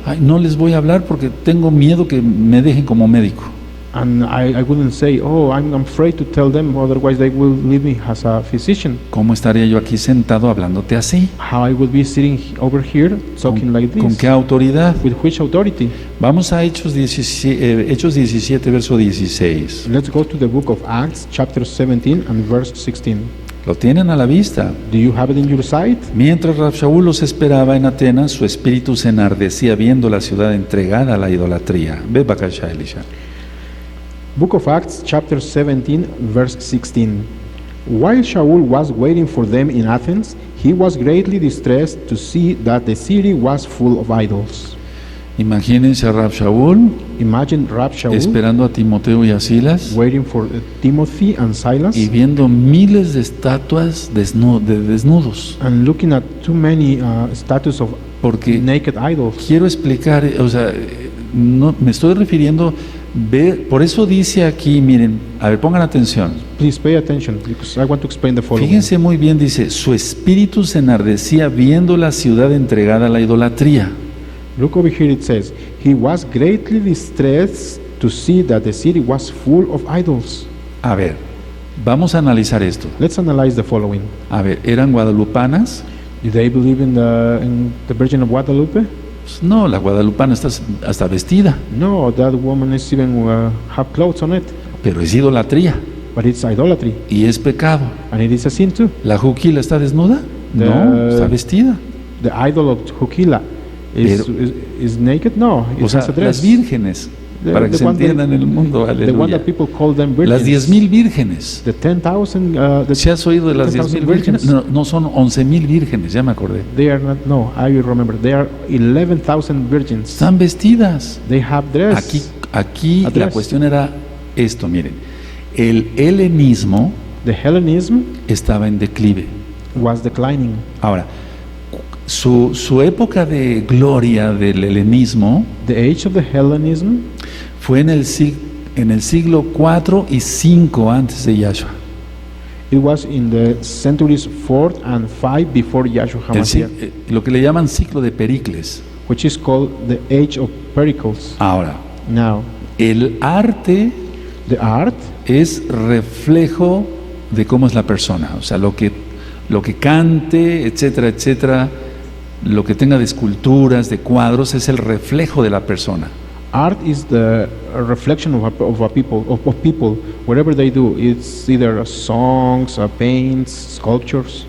Ay, no les voy a hablar porque tengo miedo que me dejen como médico.
And I wouldn't say, oh, I'm afraid to tell them, otherwise they will leave me as a physician.
¿Cómo estaría yo aquí sentado hablándote así?
How I would be sitting over here talking like
¿Con
this.
qué autoridad?
With which authority?
Vamos a Hechos 17, verso 16.
Let's go to the book of Acts, chapter 17 and verse 16.
Lo tienen a la vista.
Do you have it in your sight?
Mientras Rab Shaul los esperaba en Atenas, su espíritu se enardecía viendo la ciudad entregada a la idolatría. Ve Bakasha, Elisha.
Book of Acts, chapter 17, verse 16. While Shaul was waiting for them in Athens, he was greatly distressed to see that the city was full of idols.
Imagínense a Rab Shaul
Imagine Rab Shaul
esperando a Timoteo y a Silas
waiting for Timothy and Silas
y viendo miles de estatuas de desnudos.
and looking at too many statues of
Porque
naked idols.
quiero explicar, o sea, no, me estoy refiriendo, por eso dice aquí, miren, a ver, pongan atención.
Please pay attention because I want to explain the following.
Fíjense muy bien, dice, su espíritu se enardecía viendo la ciudad entregada a la idolatría.
Look over here, it says, he was greatly distressed to see that the city was full of idols.
A ver, vamos a analizar esto.
Let's analyze the following.
A ver, ¿eran guadalupanas?
Do they believe in the Virgin of Guadalupe?
Pues no, la guadalupana está hasta vestida,
No, that woman is even have clothes on it,
pero es idolatría
but it's idolatry,
y es pecado.
and it is a sin too.
¿La juquila está desnuda? No, está vestida.
The idol of Hukila is,
Pero-
is naked? No, it
O sea,
has a dress.
las vírgenes, para que se
one that-
entienda en el mundo,
the one
aleluya.
that people call them
Las
virgins.
10,000 vírgenes.
The 10,000,
¿Se has oído de las
10,000
10,000 vírgenes?
virgins.
No, son 11,000 vírgenes, ya me acordé.
They are not, no, I remember, they are 11,000 virgins.
Están vestidas.
They have dress.
Aquí
A
la
dress.
cuestión era esto, miren. El helenismo
The Hellenism
estaba en declive.
was declining.
Ahora, su época de gloria del helenismo
The age of the Hellenism
fue en el siglo 4 y 5 antes de Yahshua.
it was in the centuries 4 and 5 before Yahshua HaMashiach,
Lo que le llaman ciclo de Pericles.
which is called the age of Pericles.
Ahora,
Now,
el arte
the art
es reflejo de cómo es la persona, o sea, lo que cante, etcétera, etcétera, lo que tenga de esculturas, de cuadros, es el reflejo de la persona.
art is the reflection of people. Whatever they do, it's either songs, paints, sculptures.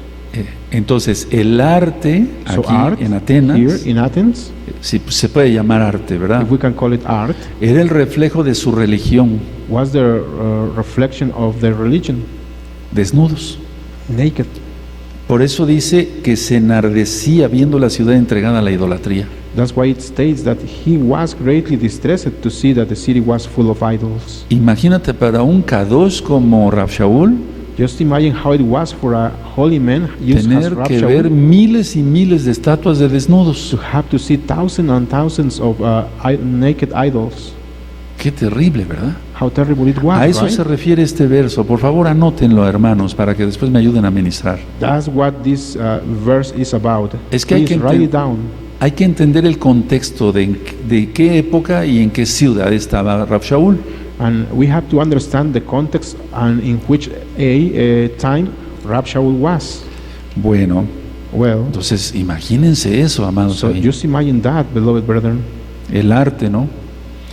Entonces, el arte
So
aquí
art
en Atenas,
here in Athens,
si se puede llamar arte, ¿verdad?
if we can call it art,
Era el reflejo de su religión,
was the reflection of their religion,
desnudos.
naked.
Por eso dice que se enardecía viendo la ciudad entregada a la idolatría.
That's why it states that he was greatly distressed to see that the city was full of idols.
Imagínate para un kadosh como Rab Shaul,
Just imagine how it was for a holy man used as
tener
Rab
que
Shaul
ver miles y miles de estatuas de desnudos.
to have to see thousands and thousands of naked idols.
Qué terrible, ¿verdad?
How terrible it was,
A eso
right?
se refiere este verso. Por favor, anótenlo, hermanos, para que después me ayuden a ministrar.
That's what this verse is about.
Es que hay
Please
que
write it down.
hay que entender el contexto de qué época y en qué ciudad estaba Rab Shaul.
And we have to understand the context and in which time Rab Shaul was.
Bueno,
Well,
entonces imagínense eso, amados.
so
ahí.
just imagine that, beloved brethren.
El arte, ¿no?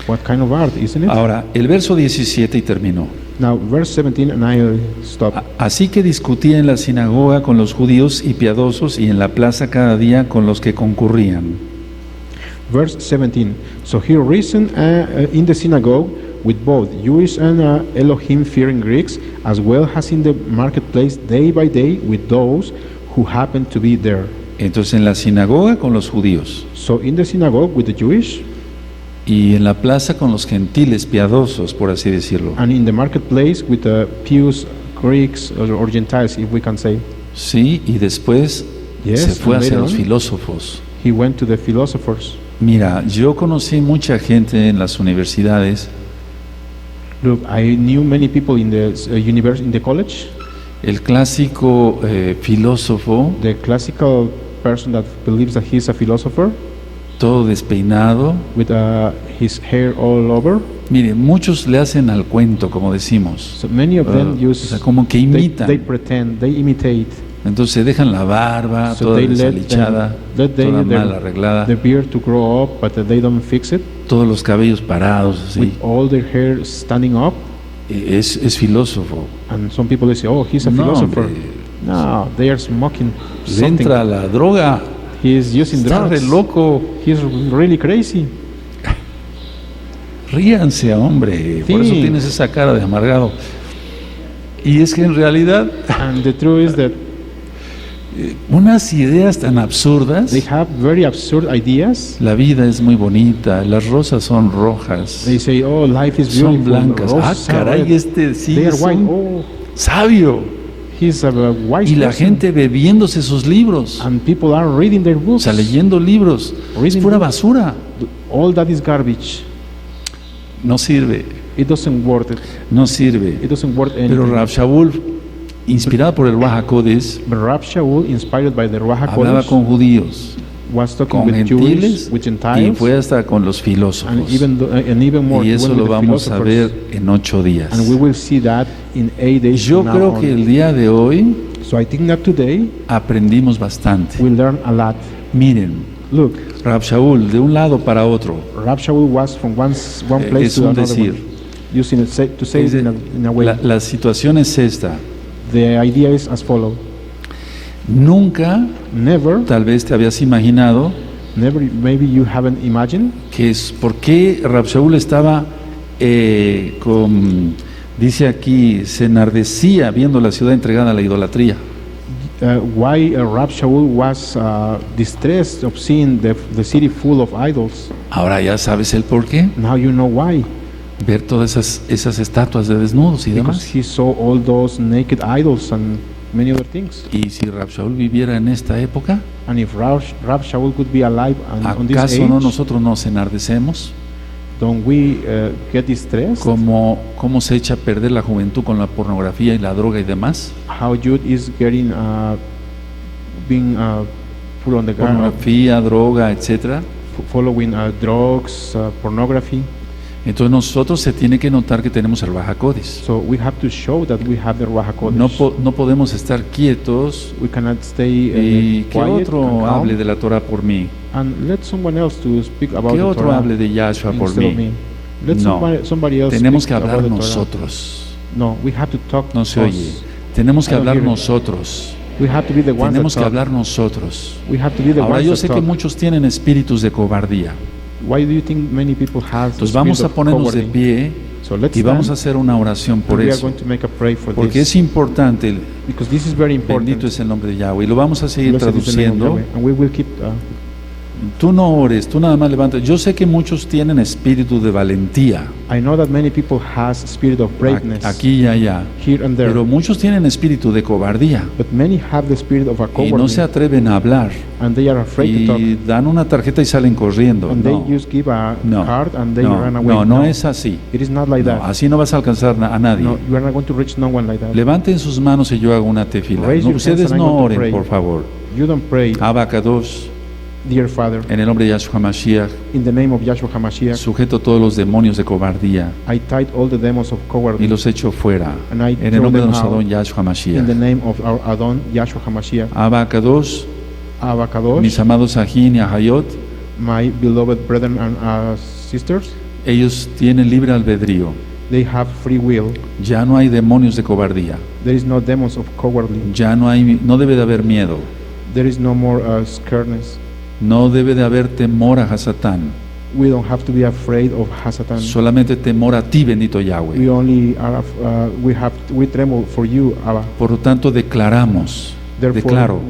What kind of art, isn't it?
Ahora, el verso 17 y terminó.
Now, verse 17, and I'll stop.
Así que discutía en la sinagoga con los judíos y piadosos y en la plaza cada día con los que concurrían.
Verse 17. So he reasoned in the synagogue with both Jewish and Elohim-fearing Greeks, as well as in the marketplace day by day with those who happened to be there.
Entonces en la sinagoga con los judíos
So in the synagogue with the Jewish,
y en la plaza con los gentiles piadosos, por así decirlo.
and in the marketplace with the pious Greeks or Gentiles, if we can say.
Sí, y después
Yes,
se fue
and
hacia
later
los
on,
filósofos.
he went to the philosophers.
Mira, yo conocí mucha gente en las universidades.
Look, I knew many people in the in the college.
El clásico filósofo,
The classical person that believes that he's a philosopher
todo despeinado.
with his hair all over.
Mire, muchos le hacen al cuento, como decimos.
So many of them
O
use,
sea, como que
they
imitan.
pretend, they imitate.
Entonces dejan la barba
So
toda
they let
desalichada, toda mal arreglada,
the beard to grow up, but they don't fix it.
todos los cabellos parados, así.
With all their hair standing up,
Es filósofo.
and some people they say, "Oh, he's a
No,
philosopher."
hombre,
No, they are smoking
le
something.
entra la droga,
He is using
está
drugs.
re loco.
He's really crazy.
Ríanse, hombre, por eso
Sí.
tienes esa cara de amargado. Y es que en realidad
And the truth is that
unas ideas tan absurdas.
they have very absurd ideas.
La vida es muy bonita, las rosas son rojas,
They say, "Oh, life is
son
beautiful."
blancas. Ah,
Roses are
caray,
red.
este sí
They are
es
white.
un
Oh,
sabio.
he's a wise
Y la
person.
gente bebiéndose sus libros,
And people are reading their
o
books.
sea, leyendo libros. Es
Reading
pura
books.
basura.
All that is garbage.
No sirve,
It doesn't work.
no sirve.
It doesn't work
Pero
anything.
Rav Shaul, inspirado por el Ruach HaKodesh,
But Rab Shaul, inspired by the Ruach
hablaba
HaKodesh,
con judíos,
was talking
con
with Jews,
gentiles
with
y
Gentiles,
fue hasta con los
and
filósofos.
even more.
Y
he
eso
went
lo
with the
vamos a
philosophers.
ver en 8 días.
And we will see that in 8 days
Yo
from
creo
now
que
on.
el día de hoy
So I think that today
aprendimos bastante.
we learn a lot.
Miren,
Look,
Rab Shaul, de un lado para otro,
Rab Shaul was from one place
es
to
un
another
decir.
one. Using it, to say
Es
it
de-
in a way.
la situación es esta.
The idea is as follows.
Nunca,
Never,
tal vez te habías imaginado,
maybe you haven't imagined
que es por qué Rab Shaul estaba dice aquí, se enardecía viendo la ciudad entregada a la idolatría.
why Rab Shaul was distressed of seeing the city full of idols.
Ahora ya sabes el por qué.
Now you know why.
Ver todas esas estatuas de desnudos y
Because
demás.
he saw all those naked idols and many other things.
Y si Rab Shaul viviera en esta época,
And if Rab Shaul could be alive on this
¿acaso
age,
no nosotros nos enardecemos?
don't we get distressed?
¿Cómo se echa a perder la juventud con la pornografía y la droga y demás?
How youth is getting being put on the ground,
Pornografía, droga, etcétera.
following drugs, pornography.
Entonces nosotros se tiene que notar que tenemos el Ruach HaKodesh.
So we have to show that we have the Ruach HaKodesh.
No podemos estar quietos
We cannot stay
y que
quiet and
otro
calm,
hable de la Torah por mí,
and let someone else to speak about
que
the
otro
Torah
hable de Yahshua por
instead of
mí.
me. Let
No.
somebody else
Tenemos
speak
que hablar
about the Torah.
nosotros.
No, we have to talk.
No se
us.
oye. Tenemos que
I don't
hablar
hear it.
nosotros.
We have to be the ones
Tenemos
that
que
talk.
hablar nosotros.
We have to be the
Ahora
ones
yo
that
sé que
talk.
muchos tienen espíritus de cobardía.
Why do you think many people have the
Entonces vamos a
spirit of
ponernos de
cowardly?
pie
So let's
y vamos a
stand,
hacer una oración por
and we are
eso.
going to make a prayer for
Porque
this.
es importante,
Because this is very important.
bendito es el nombre de Yahweh. Y lo vamos a seguir
Blessed is the name of
traduciendo.
Yahweh. And we will keep
Tú no ores, tú nada más levantas. Yo sé que muchos tienen espíritu de valentía,
I know that many people has spirit of braveness
aquí y allá,
here and there,
pero muchos tienen espíritu de cobardía
but many have the spirit of a
y
cowardly,
no se atreven a hablar
and they are afraid to talk,
y dan una tarjeta y salen corriendo.
and
No,
they just give a
no,
card and they
no,
run away.
no es así.
It is not like
No,
that.
así no vas a alcanzar a nadie.
No, you are not going to reach no one like that.
Levanten sus manos y yo hago una tefila.
Raise
No,
your hands
ustedes
and I'm
no
going to
oren,
pray.
por favor.
You don't pray.
Abacados.
Dear Father,
en el nombre de Yahshua Mashiach,
in the name of Yahshua HaMashiach,
sujeto todos los demonios de cobardía
I tied all the demons of
y
cowardice
los echo fuera,
and I
en el
throw
nombre de
them
nuestro
out
Adón Yahshua
in the
Mashiach.
name of our Adon, Yahshua HaMashiach.
Abacados,
Abba Kadosh,
mis amados Ajín y Ahayot,
my beloved brethren and sisters,
ellos tienen libre albedrío.
they have free will.
Ya no hay demonios de cobardía.
There is no demons of cowardly.
Ya no debe de haber miedo.
There is no more scaredness.
No debe de haber temor a Hasatán.
We don't have to be afraid of Hasatan.
Solamente temor a ti, bendito
We
Yahweh.
only are, we tremble for you, Abba.
Por lo tanto, declaramos,
Therefore,
declaro,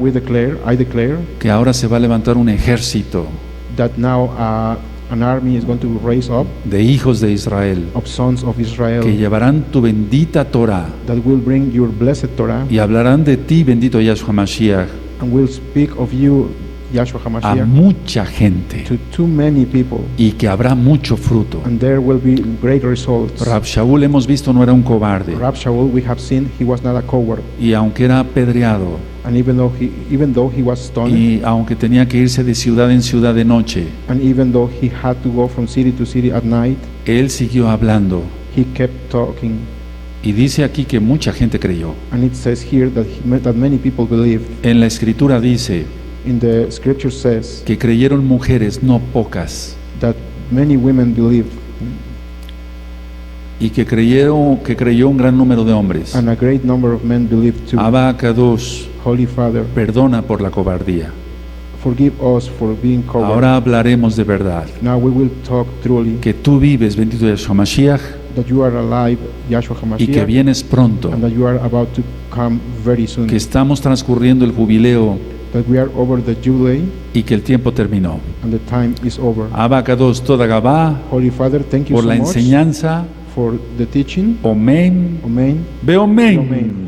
I declare
que ahora se va a levantar un ejército
that now an army is going to raise up
de hijos de Israel
of sons of Israel
que llevarán tu bendita Torah
that will bring your blessed Torah
y hablarán de ti, bendito Yahshua Mashiach,
and will speak of you, Yahshua
a
HaMashiach,
mucha gente
to too many people,
y que habrá mucho fruto.
and there will be great results.
Rab Shaul, hemos visto, no era un cobarde,
Rab Shaul, we have seen he was not a coward,
y aunque era apedreado
and even though he was stoned,
y aunque tenía que irse de ciudad en ciudad de noche,
and even though he had to go from city to city at night,
él siguió hablando.
he kept talking.
Y dice aquí que mucha gente creyó.
And it says here that many people believed.
En la escritura dice
In the scripture says
que creyeron mujeres, no pocas,
that many women believed,
y que creyó un gran número de hombres.
and a great number of men believed too.
Abacados,
Holy Father,
perdona por la cobardía.
forgive us for being coward.
Ahora hablaremos de verdad.
Now we will talk truly
Que tú vives, bendito Yahshua Mashiach,
that you are alive, Yahshua
y que
HaMashiach,
vienes pronto.
and that you are about to come very soon.
Que estamos transcurriendo el jubileo
That we are over the Jubilee
y que el tiempo terminó.
and the time is over.
Abacados, toda Gabá,
Holy Father, thank you
por
so
la
much
enseñanza.
for the teaching.
Omen,
Amen.
Beomen.
Amen.